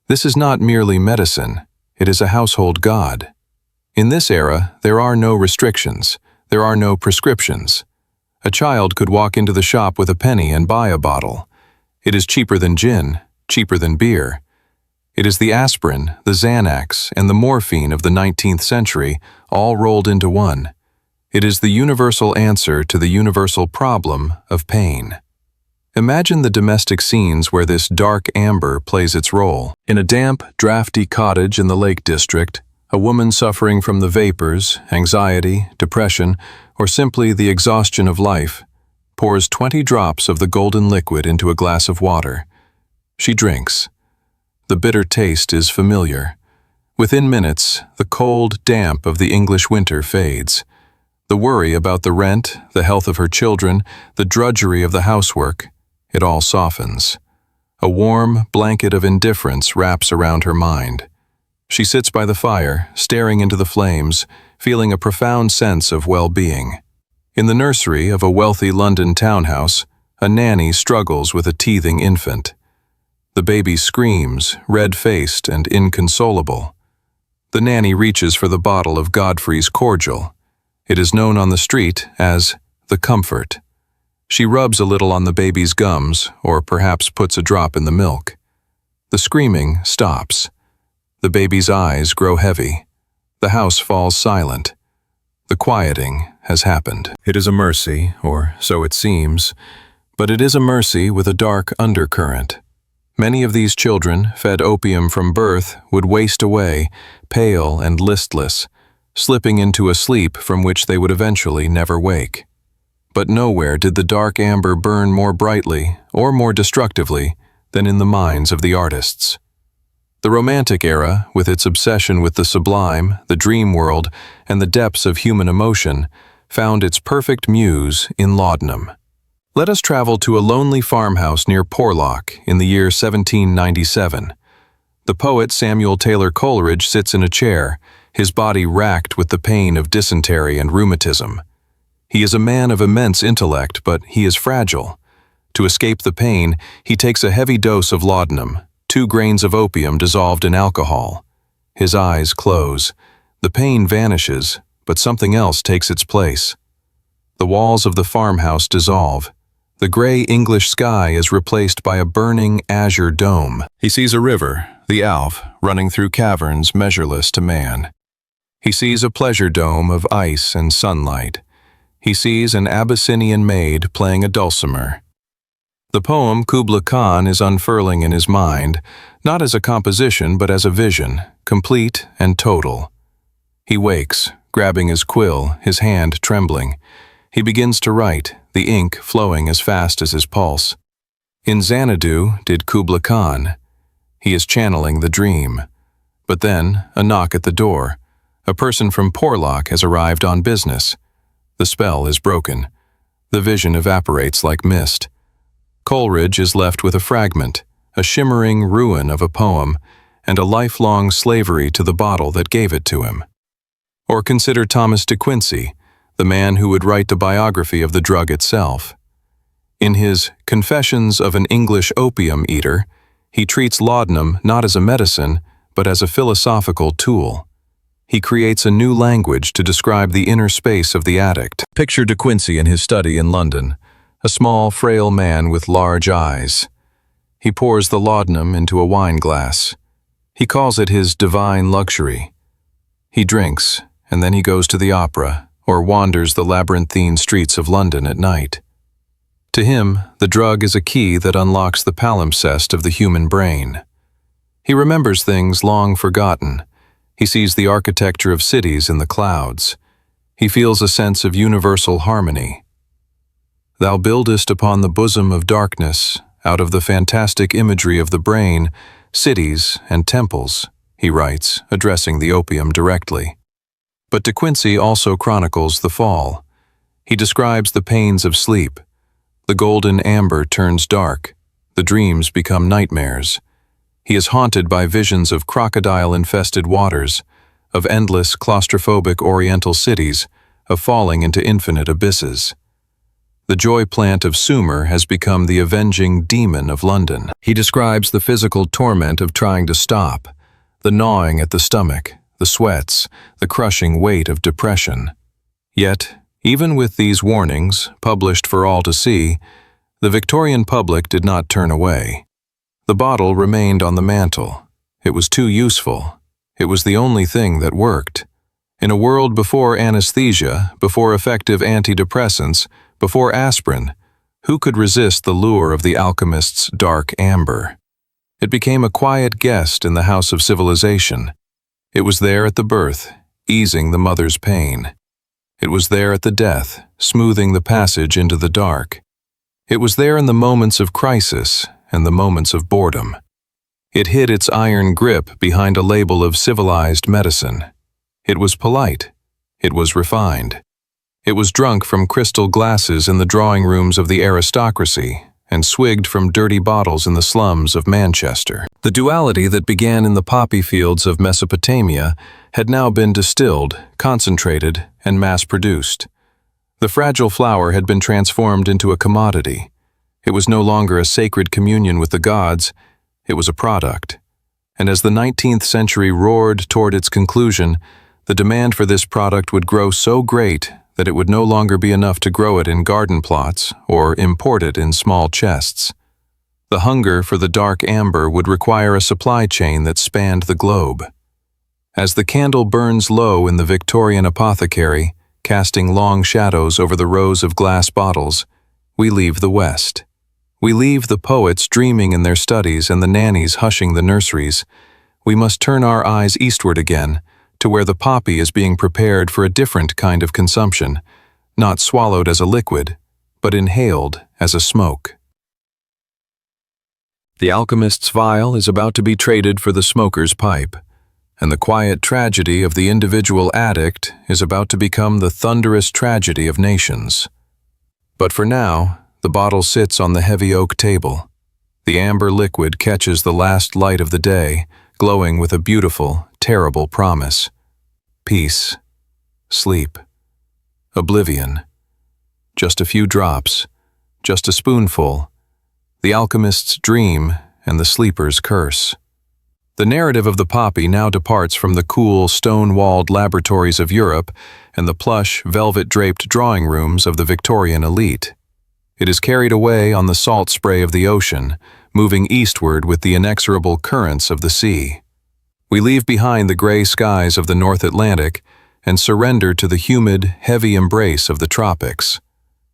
this is not merely medicine, it is a household god. In this era, there are no restrictions, there are no prescriptions. A child could walk into the shop with a penny and buy a bottle. It is cheaper than gin, cheaper than beer. It is the aspirin, the Xanax, and the morphine of the 19th century, all rolled into one. It is the universal answer to the universal problem of pain. Imagine the domestic scenes where this dark amber plays its role. In a damp, drafty cottage in the Lake District, a woman suffering from the vapors, anxiety, depression, or simply the exhaustion of life, pours 20 drops of the golden liquid into a glass of water. She drinks. The bitter taste is familiar. Within minutes, the cold damp of the English winter fades. The worry about the rent, the health of her children, the drudgery of the housework, it all softens. A warm blanket of indifference wraps around her mind. She sits by the fire, staring into the flames, feeling a profound sense of well-being. In the nursery of a wealthy London townhouse, a nanny struggles with a teething infant. The baby screams, red-faced and inconsolable. The nanny reaches for the bottle of Godfrey's cordial. It is known on the street as the Comfort. She rubs a little on the baby's gums, or perhaps puts a drop in the milk. The screaming stops. The baby's eyes grow heavy. The house falls silent. The quieting has happened. It is a mercy, or so it seems, but it is a mercy with a dark undercurrent. Many of these children, fed opium from birth, would waste away, pale and listless, slipping into a sleep from which they would eventually never wake. But nowhere did the dark amber burn more brightly or more destructively than in the minds of the artists. The Romantic era, with its obsession with the sublime, the dream world, and the depths of human emotion, found its perfect muse in laudanum. Let us travel to a lonely farmhouse near Porlock in the year 1797. The poet Samuel Taylor Coleridge sits in a chair, his body racked with the pain of dysentery and rheumatism. He is a man of immense intellect, but he is fragile. To escape the pain, he takes a heavy dose of laudanum, 2 grains of opium dissolved in alcohol. His eyes close. The pain vanishes, but something else takes its place. The walls of the farmhouse dissolve. The gray English sky is replaced by a burning azure dome. He sees a river, the Alf, running through caverns measureless to man. He sees a pleasure dome of ice and sunlight. He sees an Abyssinian maid playing a dulcimer. The poem Kubla Khan is unfurling in his mind, not as a composition but as a vision, complete and total. He wakes, grabbing his quill, his hand trembling. He begins to write, the ink flowing as fast as his pulse. In Xanadu did Kubla Khan. He is channeling the dream. But then, a knock at the door. A person from Porlock has arrived on business. The spell is broken. The vision evaporates like mist. Coleridge is left with a fragment, a shimmering ruin of a poem, and a lifelong slavery to the bottle that gave it to him. Or consider Thomas de Quincey, the man who would write the biography of the drug itself. In his Confessions of an English Opium Eater, he treats laudanum not as a medicine, but as a philosophical tool. He creates a new language to describe the inner space of the addict. Picture de Quincey in his study in London, a small, frail man with large eyes. He pours the laudanum into a wine glass. He calls it his divine luxury. He drinks, and then he goes to the opera, or wanders the labyrinthine streets of London at night. To him, the drug is a key that unlocks the palimpsest of the human brain. He remembers things long forgotten. He sees the architecture of cities in the clouds. He feels a sense of universal harmony. Thou buildest upon the bosom of darkness, out of the fantastic imagery of the brain, cities and temples, he writes, addressing the opium directly. But De Quincey also chronicles the fall. He describes the pains of sleep. The golden amber turns dark. The dreams become nightmares. He is haunted by visions of crocodile-infested waters, of endless claustrophobic oriental cities, of falling into infinite abysses. The joy plant of Sumer has become the avenging demon of London. He describes the physical torment of trying to stop, the gnawing at the stomach, the sweats, the crushing weight of depression. Yet, even with these warnings, published for all to see, the Victorian public did not turn away. The bottle remained on the mantel. It was too useful. It was the only thing that worked. In a world before anesthesia, before effective antidepressants, before aspirin, who could resist the lure of the alchemist's dark amber? It became a quiet guest in the house of civilization. It was there at the birth, easing the mother's pain. It was there at the death, smoothing the passage into the dark. It was there in the moments of crisis and the moments of boredom. It hid its iron grip behind a label of civilized medicine. It was polite. It was refined. It was drunk from crystal glasses in the drawing rooms of the aristocracy and swigged from dirty bottles in the slums of Manchester. The duality that began in the poppy fields of Mesopotamia had now been distilled, concentrated, and mass-produced. The fragile flower had been transformed into a commodity. It was no longer a sacred communion with the gods, it was a product. And as the 19th century roared toward its conclusion, the demand for this product would grow so great that it would no longer be enough to grow it in garden plots or import it in small chests. The hunger for the dark amber would require a supply chain that spanned the globe. As the candle burns low in the Victorian apothecary, casting long shadows over the rows of glass bottles, we leave the West. We leave the poets dreaming in their studies and the nannies hushing the nurseries. We must turn our eyes eastward again, to where the poppy is being prepared for a different kind of consumption, not swallowed as a liquid, but inhaled as a smoke. The alchemist's vial is about to be traded for the smoker's pipe, and the quiet tragedy of the individual addict is about to become the thunderous tragedy of nations. But for now, the bottle sits on the heavy oak table. The amber liquid catches the last light of the day, glowing with a beautiful, terrible promise. Peace, sleep, oblivion. Just a few drops, just a spoonful. The alchemist's dream and the sleeper's curse. The narrative of the poppy now departs from the cool, stone-walled laboratories of Europe and the plush, velvet-draped drawing rooms of the Victorian elite. It is carried away on the salt spray of the ocean, moving eastward with the inexorable currents of the sea. We leave behind the gray skies of the North Atlantic and surrender to the humid, heavy embrace of the tropics.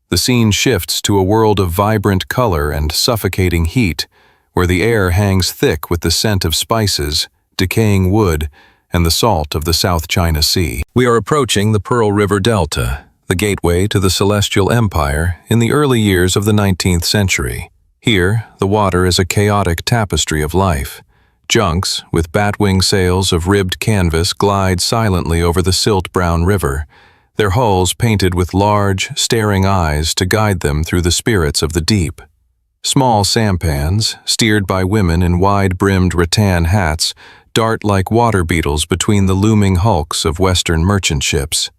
The scene shifts to a world of vibrant color and suffocating heat, where the air hangs thick with the scent of spices, decaying wood, and the salt of the South China Sea. We are approaching the Pearl River Delta, the gateway to the Celestial Empire in the early years of the 19th century. Here, the water is a chaotic tapestry of life. Junks, with bat-wing sails of ribbed canvas, glide silently over the silt-brown river, their hulls painted with large, staring eyes to guide them through the spirits of the deep. Small sampans, steered by women in wide-brimmed rattan hats, dart like water beetles between the looming hulks of Western merchant ships.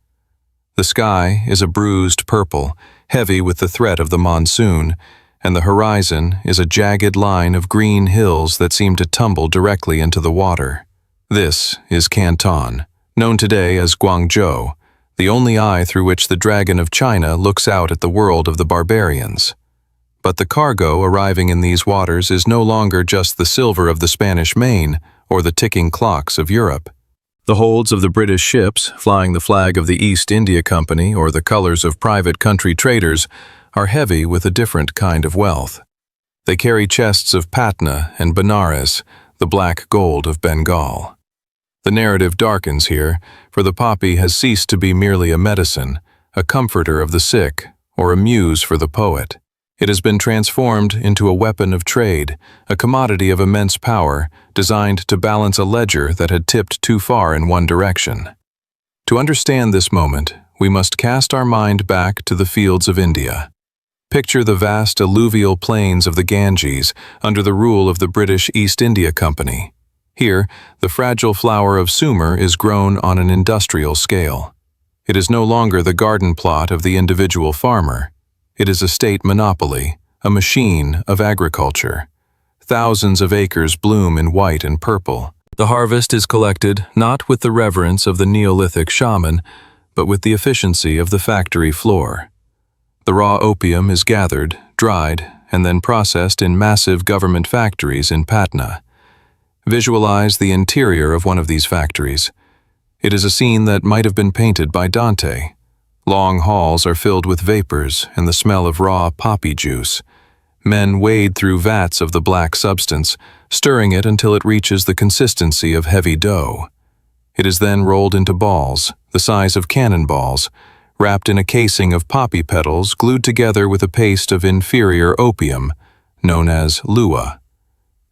The sky is a bruised purple, heavy with the threat of the monsoon, and the horizon is a jagged line of green hills that seem to tumble directly into the water. This is Canton, known today as Guangzhou, the only eye through which the dragon of China looks out at the world of the barbarians. But the cargo arriving in these waters is no longer just the silver of the Spanish Main or the ticking clocks of Europe. The holds of the British ships, flying the flag of the East India Company or the colors of private country traders, are heavy with a different kind of wealth. They carry chests of Patna and Benares, the black gold of Bengal. The narrative darkens here, for the poppy has ceased to be merely a medicine, a comforter of the sick, or a muse for the poet. It has been transformed into a weapon of trade, a commodity of immense power, designed to balance a ledger that had tipped too far in one direction. To understand this moment, we must cast our mind back to the fields of India. Picture the vast alluvial plains of the Ganges under the rule of the British East India Company. Here, the fragile flower of sumac is grown on an industrial scale. It is no longer the garden plot of the individual farmer. It is a state monopoly, a machine of agriculture. Thousands of acres bloom in white and purple. The harvest is collected not with the reverence of the Neolithic shaman, but with the efficiency of the factory floor. The raw opium is gathered, dried, and then processed in massive government factories in Patna. Visualize the interior of one of these factories. It is a scene that might have been painted by Dante. Long halls are filled with vapors and the smell of raw poppy juice. Men wade through vats of the black substance, stirring it until it reaches the consistency of heavy dough. It is then rolled into balls, the size of cannonballs, wrapped in a casing of poppy petals glued together with a paste of inferior opium, known as lua.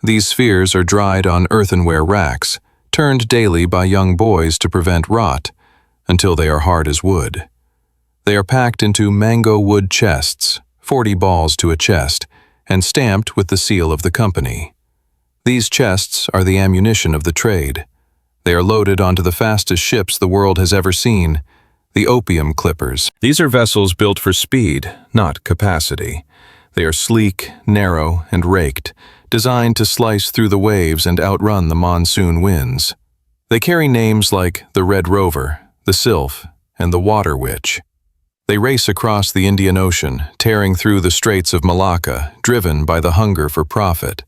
These spheres are dried on earthenware racks, turned daily by young boys to prevent rot, until they are hard as wood. They are packed into mango wood chests, 40 balls to a chest, and stamped with the seal of the company. These chests are the ammunition of the trade. They are loaded onto the fastest ships the world has ever seen, the opium clippers. These are vessels built for speed, not capacity. They are sleek, narrow, and raked, designed to slice through the waves and outrun the monsoon winds. They carry names like the Red Rover, the Sylph, and the Water Witch. They race across the Indian Ocean, tearing through the Straits of Malacca, driven by the hunger for profit.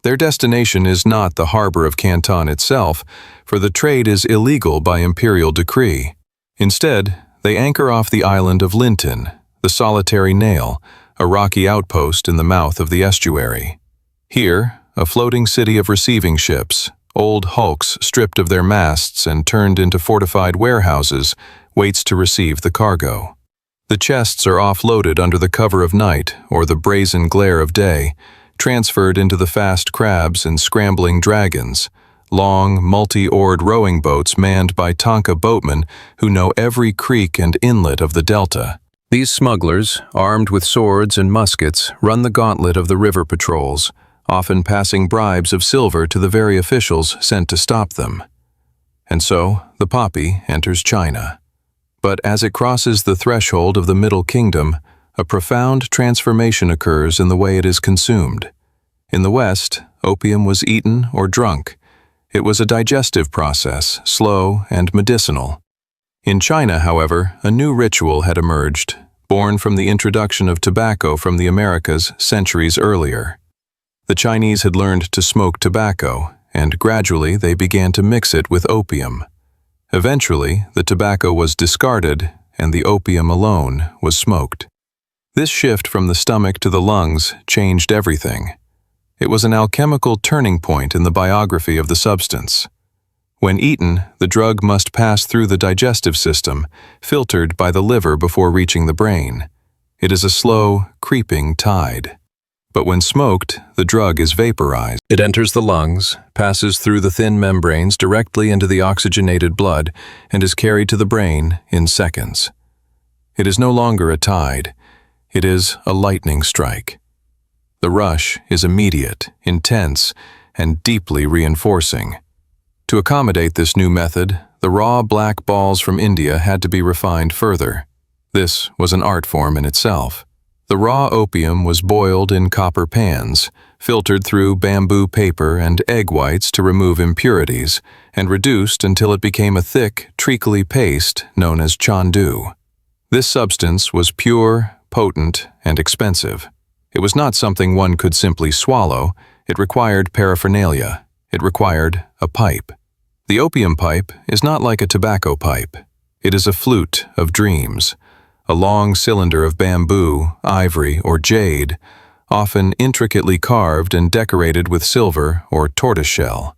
Their destination is not the harbor of Canton itself, for the trade is illegal by imperial decree. Instead, they anchor off the island of Linton, the solitary nail, a rocky outpost in the mouth of the estuary. Here, a floating city of receiving ships, old hulks stripped of their masts and turned into fortified warehouses, waits to receive the cargo. The chests are offloaded under the cover of night or the brazen glare of day, transferred into the fast crabs and scrambling dragons, long, multi-oared rowing boats manned by Tonka boatmen who know every creek and inlet of the delta. These smugglers, armed with swords and muskets, run the gauntlet of the river patrols, often passing bribes of silver to the very officials sent to stop them. And so, the poppy enters China. But as it crosses the threshold of the Middle Kingdom, a profound transformation occurs in the way it is consumed. In the West, opium was eaten or drunk. It was a digestive process, slow and medicinal. In China, however, a new ritual had emerged, born from the introduction of tobacco from the Americas centuries earlier. The Chinese had learned to smoke tobacco, and gradually they began to mix it with opium. Eventually, the tobacco was discarded, and the opium alone was smoked. This shift from the stomach to the lungs changed everything. It was an alchemical turning point in the biography of the substance. When eaten, the drug must pass through the digestive system, filtered by the liver before reaching the brain. It is a slow, creeping tide. But when smoked, the drug is vaporized. It enters the lungs, passes through the thin membranes directly into the oxygenated blood, and is carried to the brain in seconds. It is no longer a tide. It is a lightning strike. The rush is immediate, intense, and deeply reinforcing. To accommodate this new method, the raw black balls from India had to be refined further. This was an art form in itself. The raw opium was boiled in copper pans, filtered through bamboo paper and egg whites to remove impurities, and reduced until it became a thick, treacly paste known as chandu. This substance was pure, potent, and expensive. It was not something one could simply swallow. It required paraphernalia. It required a pipe. The opium pipe is not like a tobacco pipe. It is a flute of dreams, a long cylinder of bamboo, ivory, or jade, often intricately carved and decorated with silver or tortoiseshell.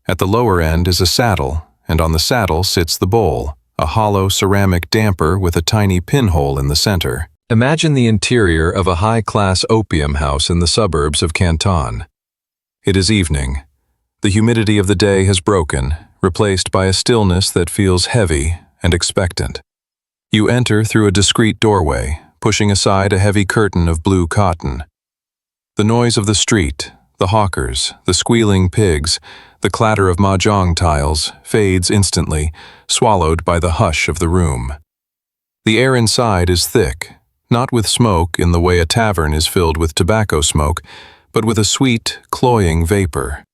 At the lower end is a saddle, and on the saddle sits the bowl, a hollow ceramic damper with a tiny pinhole in the center. Imagine the interior of a high-class opium house in the suburbs of Canton. It is evening. The humidity of the day has broken, replaced by a stillness that feels heavy and expectant. You enter through a discreet doorway, pushing aside a heavy curtain of blue cotton. The noise of the street, the hawkers, the squealing pigs, the clatter of mahjong tiles fades instantly, swallowed by the hush of the room. The air inside is thick, not with smoke in the way a tavern is filled with tobacco smoke, but with a sweet, cloying vapor.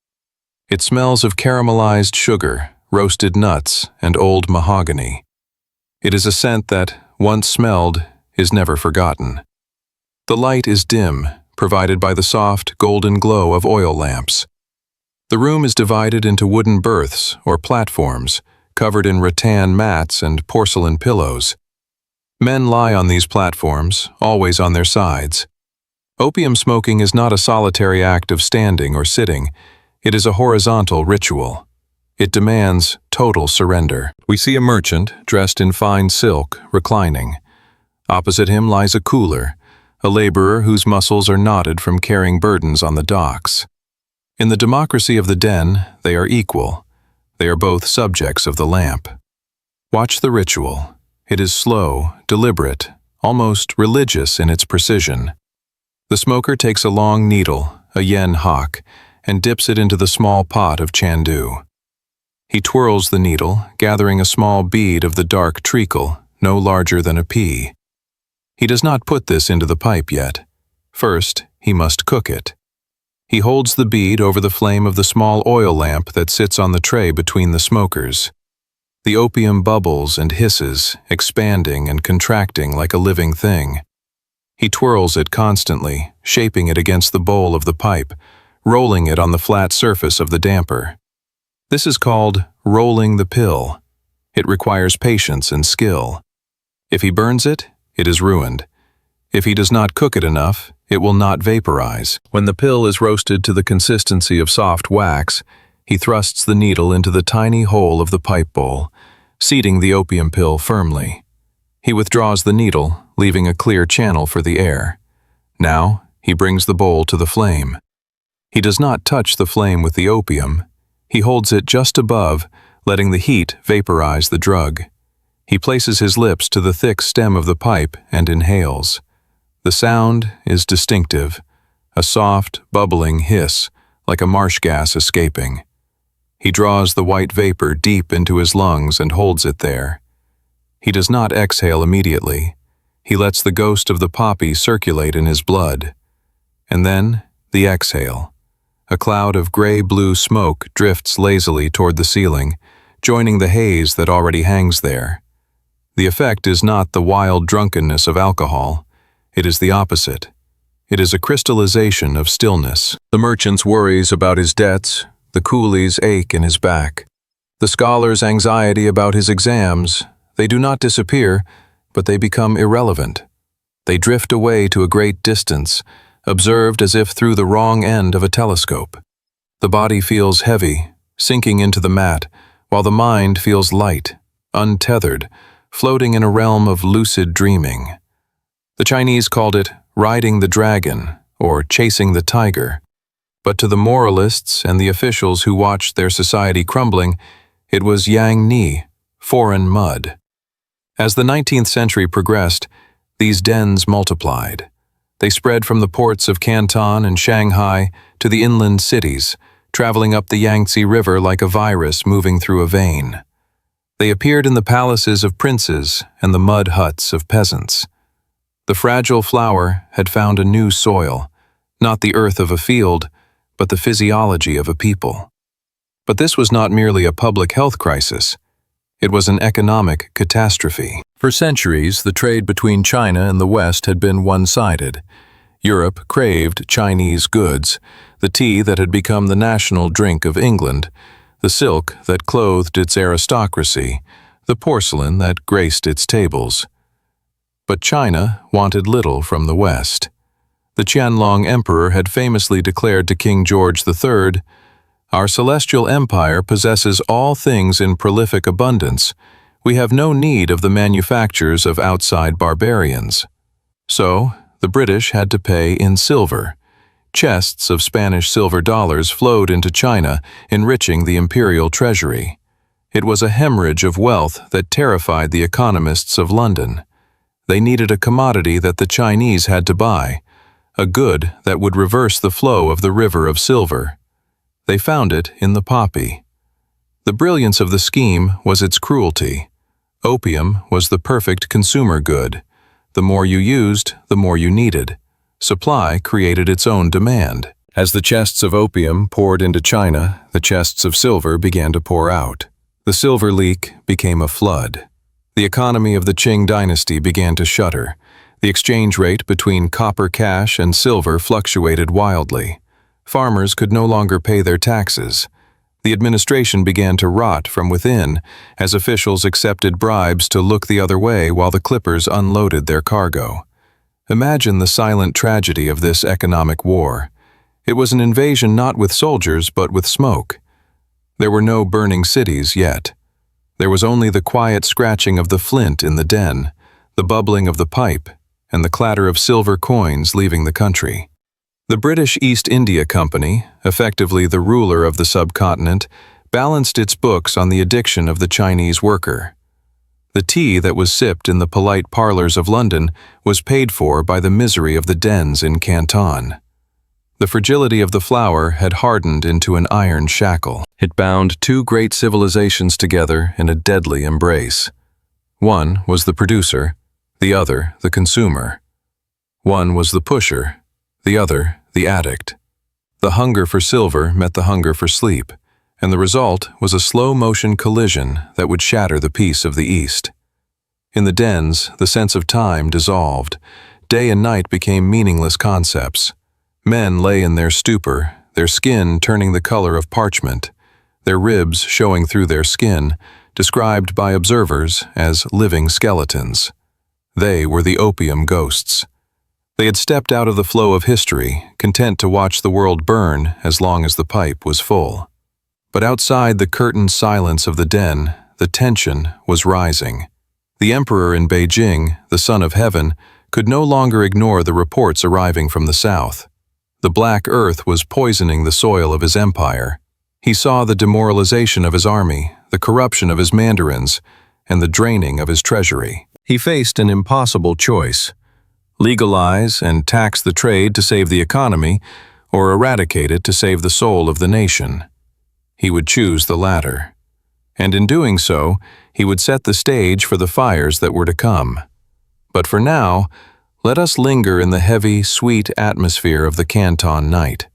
It smells of caramelized sugar, roasted nuts, and old mahogany. It is a scent that, once smelled, is never forgotten. The light is dim, provided by the soft, golden glow of oil lamps. The room is divided into wooden berths or platforms, covered in rattan mats and porcelain pillows. Men lie on these platforms, always on their sides. Opium smoking is not a solitary act of standing or sitting. It is a horizontal ritual. It demands total surrender. We see a merchant, dressed in fine silk, reclining. Opposite him lies a cooler, a laborer whose muscles are knotted from carrying burdens on the docks. In the democracy of the den, they are equal. They are both subjects of the lamp. Watch the ritual. It is slow, deliberate, almost religious in its precision. The smoker takes a long needle, a yen hock, and dips it into the small pot of chandu. He twirls the needle, gathering a small bead of the dark treacle, no larger than a pea. He does not put this into the pipe yet. First, he must cook it. He holds the bead over the flame of the small oil lamp that sits on the tray between the smokers. The opium bubbles and hisses, expanding and contracting like a living thing. He twirls it constantly, shaping it against the bowl of the pipe, rolling it on the flat surface of the damper. This is called rolling the pill. It requires patience and skill. If he burns it, it is ruined. If he does not cook it enough, it will not vaporize. When the pill is roasted to the consistency of soft wax, he thrusts the needle into the tiny hole of the pipe bowl, seating the opium pill firmly. He withdraws the needle, leaving a clear channel for the air. Now, he brings the bowl to the flame. He does not touch the flame with the opium. He holds it just above, letting the heat vaporize the drug. He places his lips to the thick stem of the pipe and inhales. The sound is distinctive, a soft, bubbling hiss, like a marsh gas escaping. He draws the white vapor deep into his lungs and holds it there. He does not exhale immediately. He lets the ghost of the poppy circulate in his blood. And then, the exhale. A cloud of gray-blue smoke drifts lazily toward the ceiling, joining the haze that already hangs there. The effect is not the wild drunkenness of alcohol. It is the opposite. It is a crystallization of stillness. The merchant's worries about his debts, the coolie's ache in his back, the scholar's anxiety about his exams, they do not disappear, but they become irrelevant. They drift away to a great distance, observed as if through the wrong end of a telescope. The body feels heavy, sinking into the mat, while the mind feels light, untethered, floating in a realm of lucid dreaming. The Chinese called it riding the dragon or chasing the tiger. But to the moralists and the officials who watched their society crumbling, it was yang ni, foreign mud. As the 19th century progressed, these dens multiplied. They spread from the ports of Canton and Shanghai to the inland cities, traveling up the Yangtze River like a virus moving through a vein. They appeared in the palaces of princes and the mud huts of peasants. The fragile flower had found a new soil, not the earth of a field, but the physiology of a people. But this was not merely a public health crisis. It was an economic catastrophe. For centuries, the trade between China and the West had been one-sided. Europe craved Chinese goods, the tea that had become the national drink of England, the silk that clothed its aristocracy, the porcelain that graced its tables. But China wanted little from the West. The Qianlong Emperor had famously declared to King George III, "Our celestial empire possesses all things in prolific abundance. We have no need of the manufactures of outside barbarians." So, the British had to pay in silver. Chests of Spanish silver dollars flowed into China, enriching the imperial treasury. It was a hemorrhage of wealth that terrified the economists of London. They needed a commodity that the Chinese had to buy, a good that would reverse the flow of the river of silver. They found it in the poppy. The brilliance of the scheme was its cruelty. Opium was the perfect consumer good. The more you used, the more you needed. Supply created its own demand. As the chests of opium poured into China, the chests of silver began to pour out. The silver leak became a flood. The economy of the Qing dynasty began to shudder. The exchange rate between copper cash and silver fluctuated wildly. Farmers could no longer pay their taxes. The administration began to rot from within as officials accepted bribes to look the other way while the clippers unloaded their cargo. Imagine the silent tragedy of this economic war. It was an invasion not with soldiers but with smoke. There were no burning cities yet. There was only the quiet scratching of the flint in the den, the bubbling of the pipe, and the clatter of silver coins leaving the country. The British East India Company, effectively the ruler of the subcontinent, balanced its books on the addiction of the Chinese worker. The tea that was sipped in the polite parlors of London was paid for by the misery of the dens in Canton. The fragility of the flower had hardened into an iron shackle. It bound two great civilizations together in a deadly embrace. One was the producer, the other the consumer. One was the pusher, the other the addict. The hunger for silver met the hunger for sleep, and the result was a slow-motion collision that would shatter the peace of the East. In the dens, the sense of time dissolved. Day and night became meaningless concepts. Men lay in their stupor, their skin turning the color of parchment, their ribs showing through their skin, described by observers as living skeletons. They were the opium ghosts. They had stepped out of the flow of history, content to watch the world burn as long as the pipe was full. But outside the curtained silence of the den, the tension was rising. The emperor in Beijing, the son of heaven, could no longer ignore the reports arriving from the south. The black earth was poisoning the soil of his empire. He saw the demoralization of his army, the corruption of his mandarins, and the draining of his treasury. He faced an impossible choice: legalize and tax the trade to save the economy, or eradicate it to save the soul of the nation. He would choose the latter. And in doing so, he would set the stage for the fires that were to come. But for now, let us linger in the heavy, sweet atmosphere of the Canton night.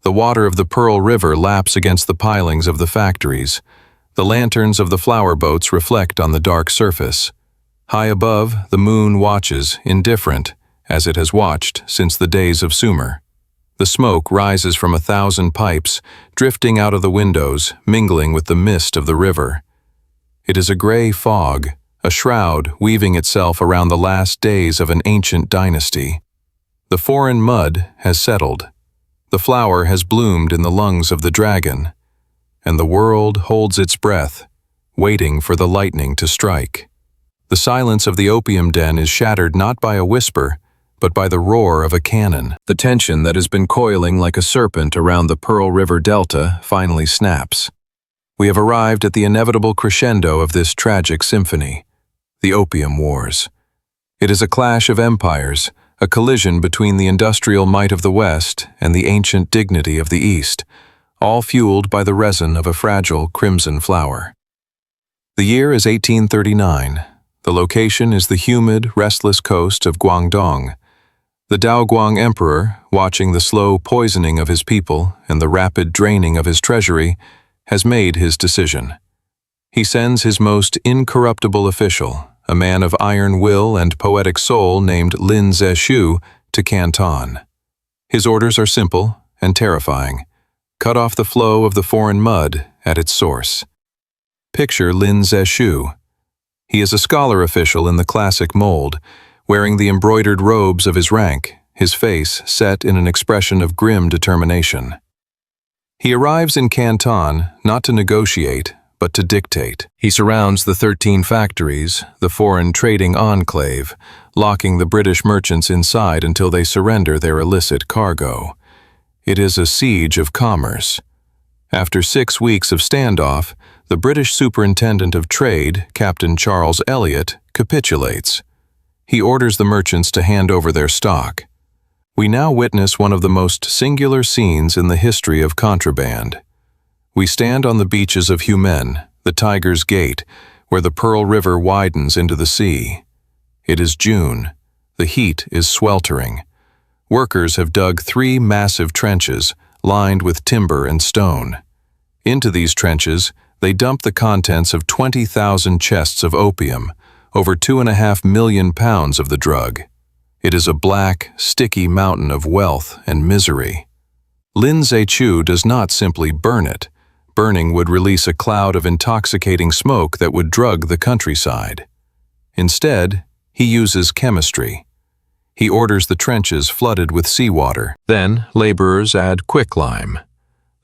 The water of the Pearl River laps against the pilings of the factories. The lanterns of the flower boats reflect on the dark surface. High above, the moon watches, indifferent, as it has watched since the days of Sumer. The smoke rises from 1,000 pipes, drifting out of the windows, mingling with the mist of the river. It is a gray fog, a shroud weaving itself around the last days of an ancient dynasty. The foreign mud has settled. The flower has bloomed in the lungs of the dragon, and the world holds its breath, waiting for the lightning to strike. The silence of the opium den is shattered not by a whisper, but by the roar of a cannon. The tension that has been coiling like a serpent around the Pearl River Delta finally snaps. We have arrived at the inevitable crescendo of this tragic symphony, the Opium Wars. It is a clash of empires, a collision between the industrial might of the West and the ancient dignity of the East, all fueled by the resin of a fragile crimson flower. The year is 1839. The location is the humid, restless coast of Guangdong. The Daoguang Emperor, watching the slow poisoning of his people and the rapid draining of his treasury, has made his decision. He sends his most incorruptible official, a man of iron will and poetic soul named Lin Zexu, to Canton. His orders are simple and terrifying. Cut off the flow of the foreign mud at its source. Picture Lin Zexu. He is a scholar official in the classic mold, wearing the embroidered robes of his rank, his face set in an expression of grim determination. He arrives in Canton not to negotiate, but to dictate. He surrounds the 13 factories, the foreign trading enclave, locking the British merchants inside until they surrender their illicit cargo. It is a siege of commerce. After 6 weeks of standoff, the British Superintendent of Trade, Captain Charles Elliot, capitulates. He orders the merchants to hand over their stock. We now witness one of the most singular scenes in the history of contraband. We stand on the beaches of Humen, the Tiger's Gate, where the Pearl River widens into the sea. It is June. The heat is sweltering. Workers have dug 3 massive trenches, lined with timber and stone. Into these trenches, they dump the contents of 20,000 chests of opium, over 2.5 million pounds of the drug. It is a black, sticky mountain of wealth and misery. Lin Zexu does not simply burn it. Burning would release a cloud of intoxicating smoke that would drug the countryside. Instead, he uses chemistry. He orders the trenches flooded with seawater. Then, laborers add quicklime.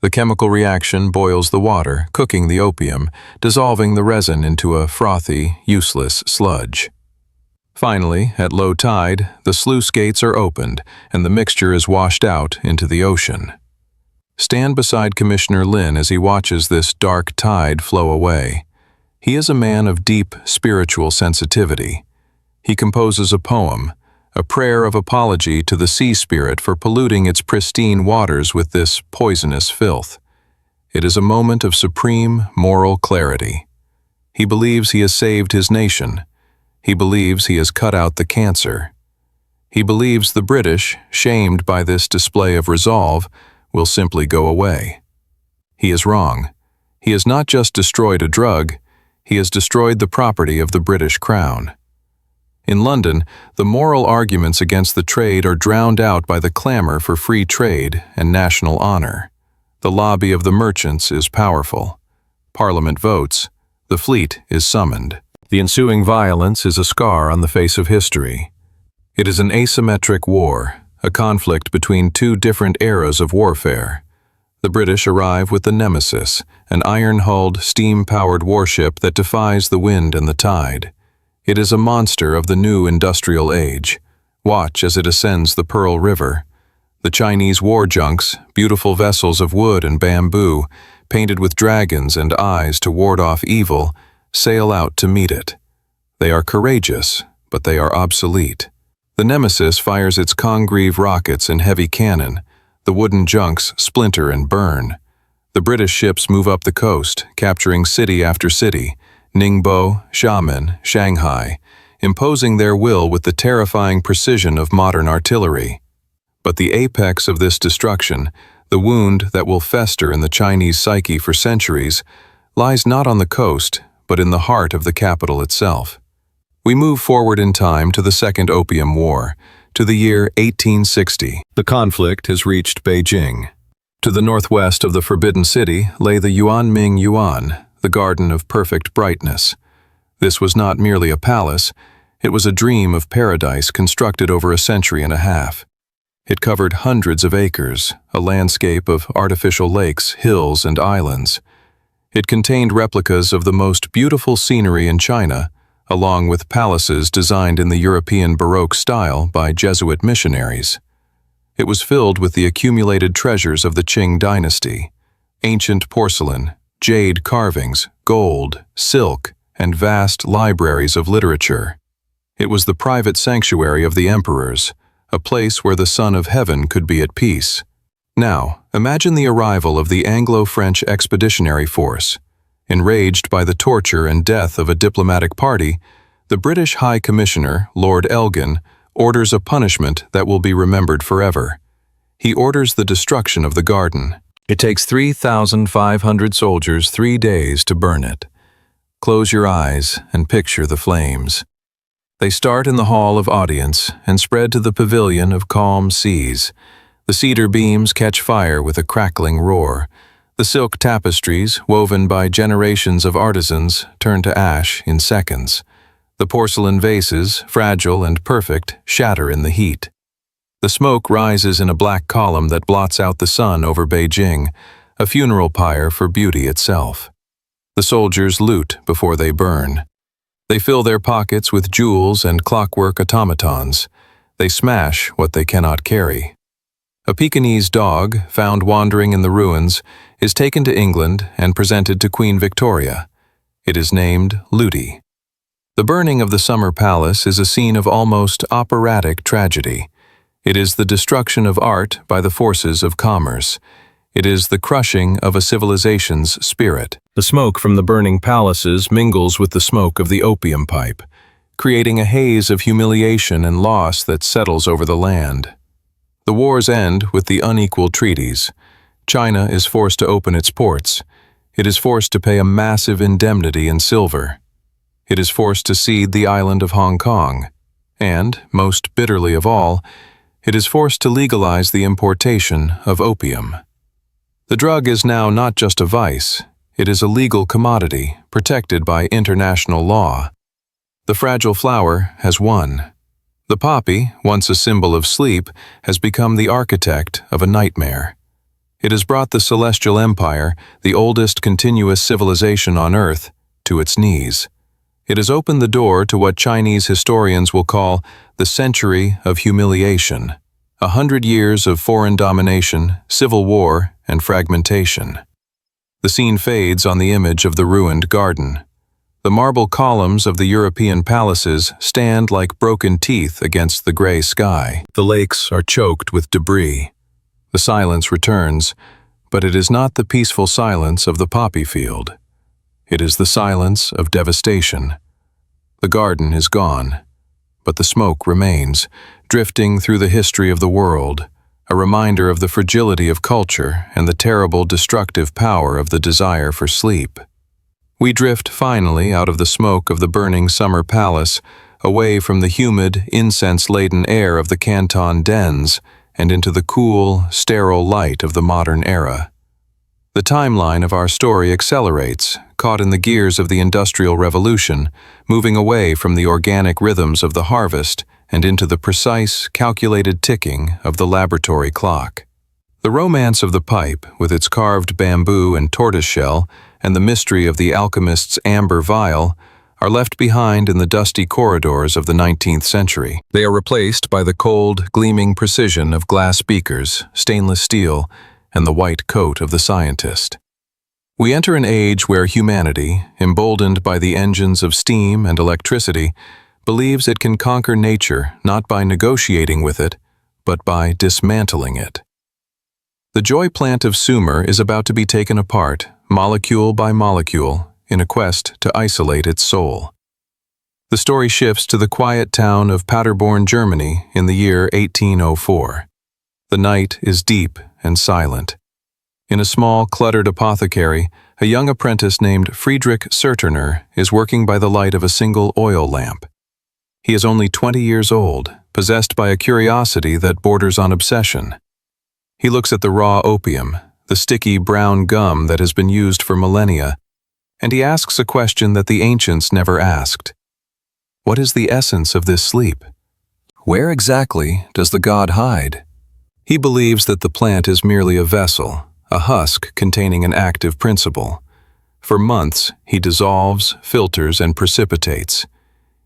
The chemical reaction boils the water, cooking the opium, dissolving the resin into a frothy, useless sludge. Finally, at low tide, the sluice gates are opened, and the mixture is washed out into the ocean. Stand beside Commissioner Lin as he watches this dark tide flow away. He is a man of deep spiritual sensitivity. He composes a poem, a prayer of apology to the sea spirit for polluting its pristine waters with this poisonous filth. It is a moment of supreme moral clarity. He believes he has saved his nation. He believes he has cut out the cancer. He believes the British, shamed by this display of resolve, will simply go away. He is wrong. He has not just destroyed a drug, he has destroyed the property of the British Crown. In London, the moral arguments against the trade are drowned out by the clamor for free trade and national honor. The lobby of the merchants is powerful. Parliament votes. The fleet is summoned. The ensuing violence is a scar on the face of history. It is an asymmetric war, a conflict between 2 different eras of warfare. The British arrive with the Nemesis, an iron-hulled, steam-powered warship that defies the wind and the tide. It is a monster of the new industrial age. Watch as it ascends the Pearl River. The Chinese war junks, beautiful vessels of wood and bamboo, painted with dragons and eyes to ward off evil, sail out to meet it. They are courageous, but they are obsolete. The Nemesis fires its Congreve rockets and heavy cannon. The wooden junks splinter and burn. The British ships move up the coast, capturing city after city, Ningbo, Xiamen, Shanghai, imposing their will with the terrifying precision of modern artillery. But the apex of this destruction, the wound that will fester in the Chinese psyche for centuries, lies not on the coast, but in the heart of the capital itself. We move forward in time to the Second Opium War, to the year 1860. The conflict has reached Beijing. To the northwest of the Forbidden City lay the Yuanming Yuan, the Garden of Perfect Brightness. This was not merely a palace, it was a dream of paradise constructed over a century and a half. It covered hundreds of acres, a landscape of artificial lakes, hills, and islands. It contained replicas of the most beautiful scenery in China, along with palaces designed in the European Baroque style by Jesuit missionaries. It was filled with the accumulated treasures of the Qing dynasty, ancient porcelain, jade carvings, gold, silk, and vast libraries of literature. It was the private sanctuary of the emperors, a place where the Son of Heaven could be at peace. Now, imagine the arrival of the Anglo-French Expeditionary Force. Enraged by the torture and death of a diplomatic party, the British High Commissioner, Lord Elgin, orders a punishment that will be remembered forever. He orders the destruction of the garden. It takes 3,500 soldiers 3 days to burn it. Close your eyes and picture the flames. They start in the hall of audience and spread to the pavilion of calm seas. The cedar beams catch fire with a crackling roar. The silk tapestries, woven by generations of artisans, turn to ash in seconds. The porcelain vases, fragile and perfect, shatter in the heat. The smoke rises in a black column that blots out the sun over Beijing, a funeral pyre for beauty itself. The soldiers loot before they burn. They fill their pockets with jewels and clockwork automatons. They smash what they cannot carry. A Pekingese dog, found wandering in the ruins, is taken to England and presented to Queen Victoria. It is named Ludi. The burning of the Summer Palace is a scene of almost operatic tragedy. It is the destruction of art by the forces of commerce. It is the crushing of a civilization's spirit. The smoke from the burning palaces mingles with the smoke of the opium pipe, creating a haze of humiliation and loss that settles over the land. The wars end with the unequal treaties. China is forced to open its ports. It is forced to pay a massive indemnity in silver. It is forced to cede the island of Hong Kong. And, most bitterly of all, it is forced to legalize the importation of opium. The drug is now not just a vice, it is a legal commodity protected by international law. The fragile flower has won. The poppy, once a symbol of sleep, has become the architect of a nightmare. It has brought the Celestial Empire, the oldest continuous civilization on Earth, to its knees. It has opened the door to what Chinese historians will call the century of humiliation, 100 years of foreign domination, civil war, and fragmentation. The scene fades on the image of the ruined garden. The marble columns of the European palaces stand like broken teeth against the gray sky. The lakes are choked with debris. The silence returns, but it is not the peaceful silence of the poppy field. It is the silence of devastation. The garden is gone, but the smoke remains, drifting through the history of the world, a reminder of the fragility of culture and the terrible destructive power of the desire for sleep. We drift finally out of the smoke of the burning summer palace, away from the humid, incense-laden air of the Canton dens, and into the cool, sterile light of the modern era. The timeline of our story accelerates, caught in the gears of the Industrial Revolution, moving away from the organic rhythms of the harvest and into the precise, calculated ticking of the laboratory clock. The romance of the pipe, with its carved bamboo and tortoiseshell, and the mystery of the alchemist's amber vial, are left behind in the dusty corridors of the 19th century. They are replaced by the cold, gleaming precision of glass beakers, stainless steel, and the white coat of the scientist. We enter an age where humanity, emboldened by the engines of steam and electricity, believes it can conquer nature not by negotiating with it, but by dismantling it. The joy plant of Sumer is about to be taken apart, molecule by molecule, in a quest to isolate its soul. The story shifts to the quiet town of Paderborn, Germany, in the year 1804. The night is deep and silent. In a small, cluttered apothecary, a young apprentice named Friedrich Serturner is working by the light of a single oil lamp. He is only 20 years old, possessed by a curiosity that borders on obsession. He looks at the raw opium, the sticky brown gum that has been used for millennia, and he asks a question that the ancients never asked. What is the essence of this sleep? Where exactly does the god hide? He believes that the plant is merely a vessel, a husk containing an active principle. For months, he dissolves, filters, and precipitates.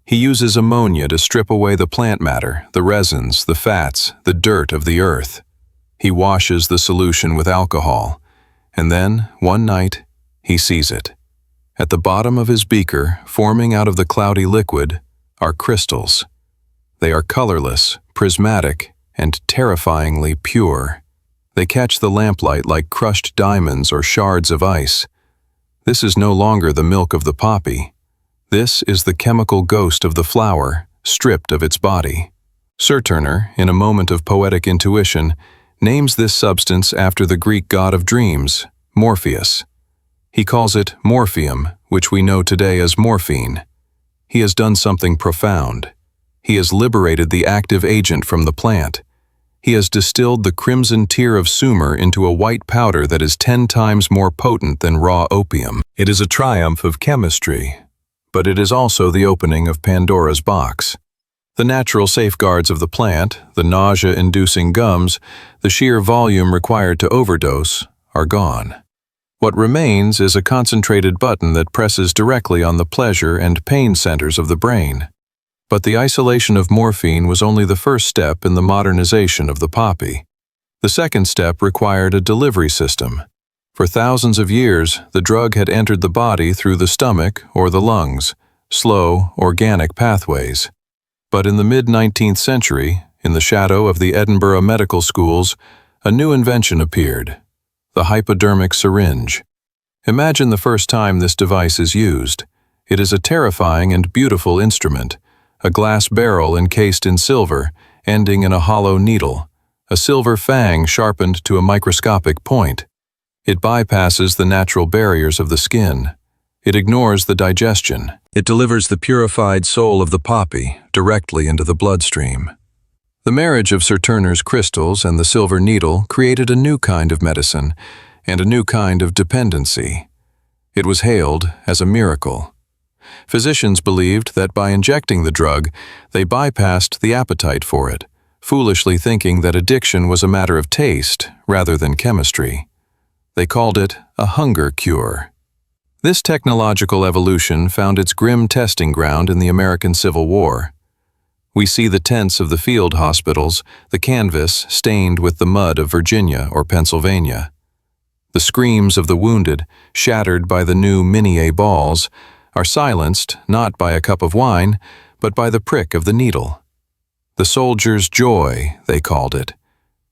He uses ammonia to strip away the plant matter, the resins, the fats, the dirt of the earth. He washes the solution with alcohol, and then, one night, he sees it. At the bottom of his beaker, forming out of the cloudy liquid, are crystals. They are colorless, prismatic, and terrifyingly pure. They catch the lamplight like crushed diamonds or shards of ice. This is no longer the milk of the poppy. This is the chemical ghost of the flower, stripped of its body. Serturner, in a moment of poetic intuition, names this substance after the Greek god of dreams, Morpheus. He calls it morphium, which we know today as morphine. He has done something profound. He has liberated the active agent from the plant. He has distilled the crimson tear of Sumer into a white powder that is 10 times more potent than raw opium. It is a triumph of chemistry, but it is also the opening of Pandora's box. The natural safeguards of the plant, the nausea-inducing gums, the sheer volume required to overdose, are gone. What remains is a concentrated button that presses directly on the pleasure and pain centers of the brain. But the isolation of morphine was only the first step in the modernization of the poppy. The second step required a delivery system. For thousands of years, the drug had entered the body through the stomach or the lungs, slow, organic pathways. But in the mid-19th century, in the shadow of the Edinburgh medical schools, a new invention appeared: the hypodermic syringe. Imagine the first time this device is used. It is a terrifying and beautiful instrument, a glass barrel encased in silver, ending in a hollow needle, a silver fang sharpened to a microscopic point. It bypasses the natural barriers of the skin. It ignores the digestion. It delivers the purified soul of the poppy directly into the bloodstream. The marriage of Sir Turner's crystals and the silver needle created a new kind of medicine and a new kind of dependency. It was hailed as a miracle. Physicians believed that by injecting the drug, they bypassed the appetite for it, foolishly thinking that addiction was a matter of taste rather than chemistry. They called it a hunger cure. This technological evolution found its grim testing ground in the American Civil War. We see the tents of the field hospitals, the canvas stained with the mud of Virginia or Pennsylvania. The screams of the wounded, shattered by the new Minié balls, are silenced not by a cup of wine, but by the prick of the needle. The soldier's joy, they called it.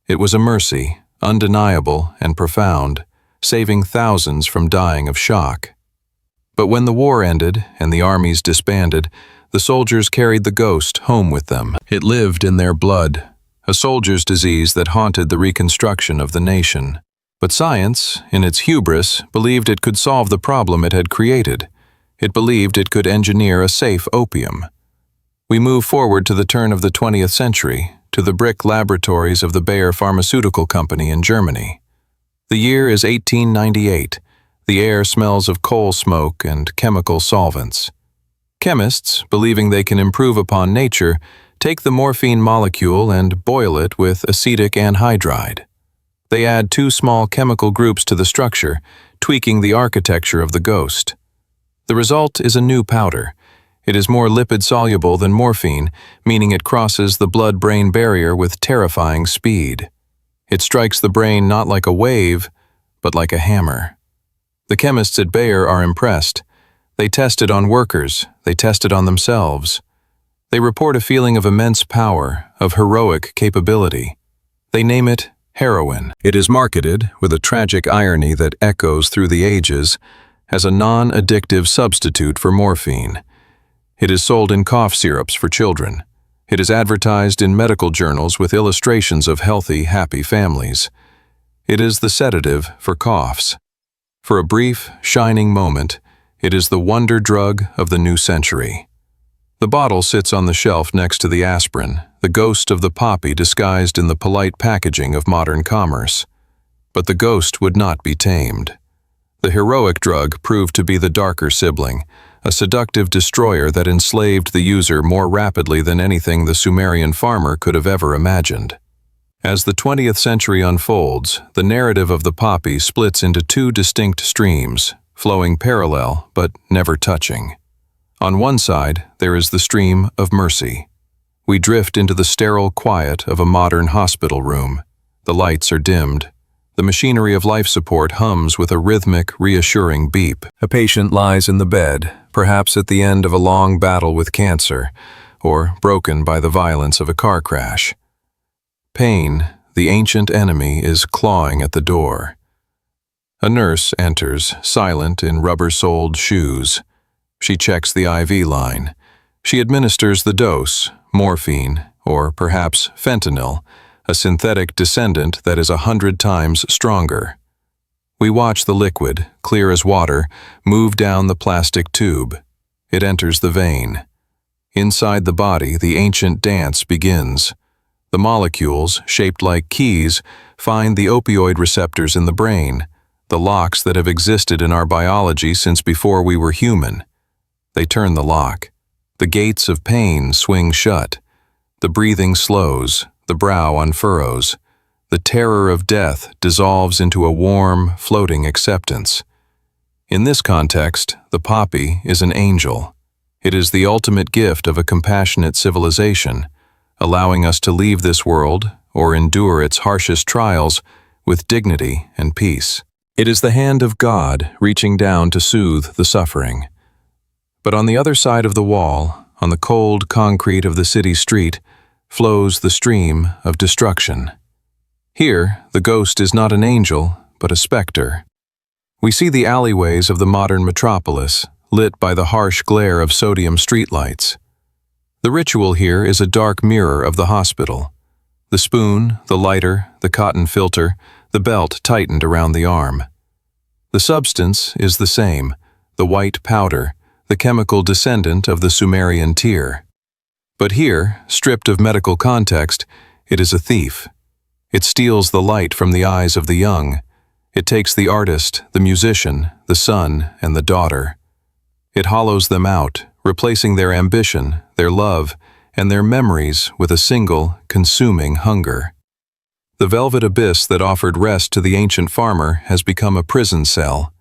It was a mercy, undeniable and profound, saving thousands from dying of shock. But when the war ended and the armies disbanded, the soldiers carried the ghost home with them. It lived in their blood, a soldier's disease that haunted the reconstruction of the nation. But science, in its hubris, believed it could solve the problem it had created. It believed it could engineer a safe opium. We move forward to the turn of the 20th century, to the brick laboratories of the Bayer Pharmaceutical Company in Germany. The year is 1898. The air smells of coal smoke and chemical solvents. Chemists, believing they can improve upon nature, take the morphine molecule and boil it with acetic anhydride. They add 2 small chemical groups to the structure, tweaking the architecture of the ghost. The result is a new powder. It is more lipid-soluble than morphine, meaning it crosses the blood-brain barrier with terrifying speed. It strikes the brain not like a wave, but like a hammer. The chemists at Bayer are impressed. They test it on workers. They test it on themselves. They report a feeling of immense power, of heroic capability. They name it heroin. It is marketed, with a tragic irony that echoes through the ages, as a non-addictive substitute for morphine. It is sold in cough syrups for children. It is advertised in medical journals with illustrations of healthy, happy families. It is the sedative for coughs. For a brief, shining moment, it is the wonder drug of the new century. The bottle sits on the shelf next to the aspirin, the ghost of the poppy disguised in the polite packaging of modern commerce. But the ghost would not be tamed. The heroic drug proved to be the darker sibling, a seductive destroyer that enslaved the user more rapidly than anything the Sumerian farmer could have ever imagined. As the 20th century unfolds, the narrative of the poppy splits into 2 distinct streams, flowing parallel but never touching. On one side, there is the stream of mercy. We drift into the sterile quiet of a modern hospital room. The lights are dimmed. The machinery of life support hums with a rhythmic, reassuring beep. A patient lies in the bed, perhaps at the end of a long battle with cancer, or broken by the violence of a car crash. Pain, the ancient enemy, is clawing at the door. A nurse enters, silent in rubber-soled shoes. She checks the IV line. She administers the dose, morphine, or perhaps fentanyl, a synthetic descendant that is 100 times stronger. We watch the liquid, clear as water, move down the plastic tube. It enters the vein. Inside the body, the ancient dance begins. The molecules, shaped like keys, find the opioid receptors in the brain, the locks that have existed in our biology since before we were human. They turn the lock. The gates of pain swing shut. The breathing slows, the brow unfurrows. The terror of death dissolves into a warm, floating acceptance. In this context, the poppy is an angel. It is the ultimate gift of a compassionate civilization, allowing us to leave this world, or endure its harshest trials, with dignity and peace. It is the hand of God reaching down to soothe the suffering. But on the other side of the wall, on the cold concrete of the city street, flows the stream of destruction. Here, the ghost is not an angel, but a specter. We see the alleyways of the modern metropolis, lit by the harsh glare of sodium streetlights. The ritual here is a dark mirror of the hospital. The spoon, the lighter, the cotton filter, the belt tightened around the arm. The substance is the same, the white powder, the chemical descendant of the Sumerian tear. But here, stripped of medical context, it is a thief. It steals the light from the eyes of the young. It takes the artist, the musician, the son, and the daughter. It hollows them out, replacing their ambition, their love, and their memories with a single, consuming hunger. The velvet abyss that offered rest to the ancient farmer has become a prison cell.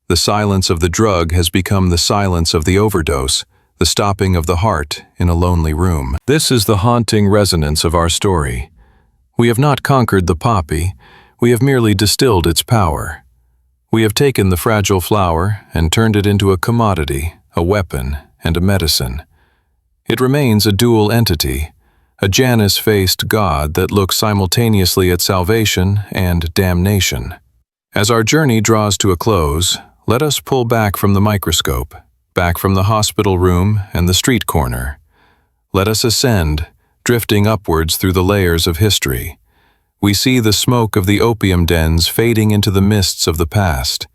The silence of the drug has become the silence of the overdose, the stopping of the heart in a lonely room. This is the haunting resonance of our story. We have not conquered the poppy, we have merely distilled its power. We have taken the fragile flower and turned it into a commodity, a weapon, and a medicine. It remains a dual entity, a Janus-faced god that looks simultaneously at salvation and damnation. As our journey draws to a close, let us pull back from the microscope, back from the hospital room and the street corner. Let us ascend, drifting upwards through the layers of history. We see the smoke of the opium dens fading into the mists of the past.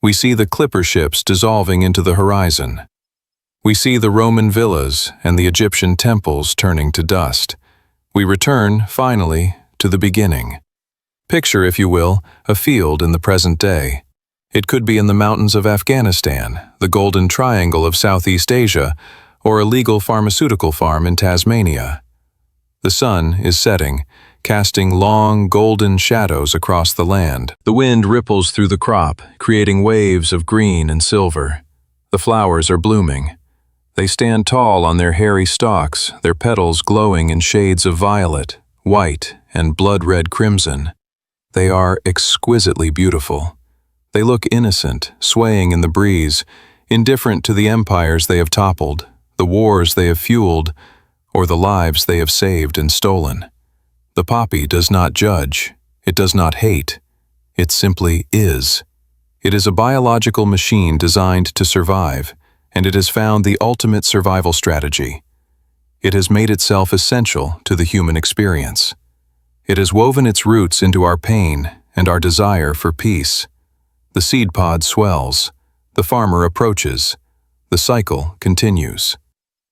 We see the clipper ships dissolving into the horizon. We see the Roman villas and the Egyptian temples turning to dust. We return, finally, to the beginning. Picture, if you will, a field in the present day. It could be in the mountains of Afghanistan, the Golden Triangle of Southeast Asia, or a legal pharmaceutical farm in Tasmania. The sun is setting, casting long, golden shadows across the land. The wind ripples through the crop, creating waves of green and silver. The flowers are blooming. They stand tall on their hairy stalks, their petals glowing in shades of violet, white, and blood-red crimson. They are exquisitely beautiful. They look innocent, swaying in the breeze, indifferent to the empires they have toppled, the wars they have fueled, or the lives they have saved and stolen. The poppy does not judge. It does not hate. It simply is. It is a biological machine designed to survive, and it has found the ultimate survival strategy. It has made itself essential to the human experience. It has woven its roots into our pain and our desire for peace. The seed pod swells. The farmer approaches. The cycle continues.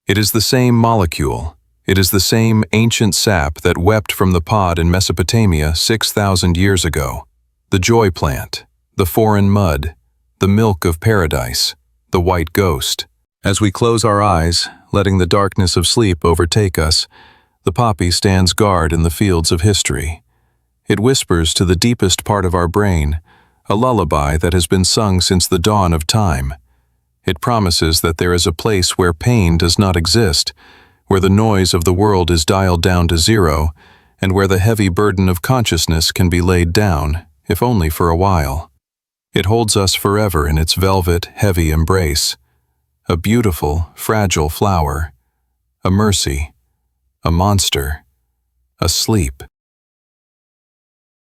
It is the same molecule. It is the same ancient sap that wept from the pod in Mesopotamia 6,000 years ago. The joy plant, the foreign mud, the milk of paradise, the white ghost. As we close our eyes, letting the darkness of sleep overtake us, the poppy stands guard in the fields of history. It whispers to the deepest part of our brain, a lullaby that has been sung since the dawn of time. It promises that there is a place where pain does not exist, where the noise of the world is dialed down to zero, and where the heavy burden of consciousness can be laid down, if only for a while. It holds us forever in its velvet, heavy embrace. A beautiful, fragile flower. A mercy. A monster. A sleep.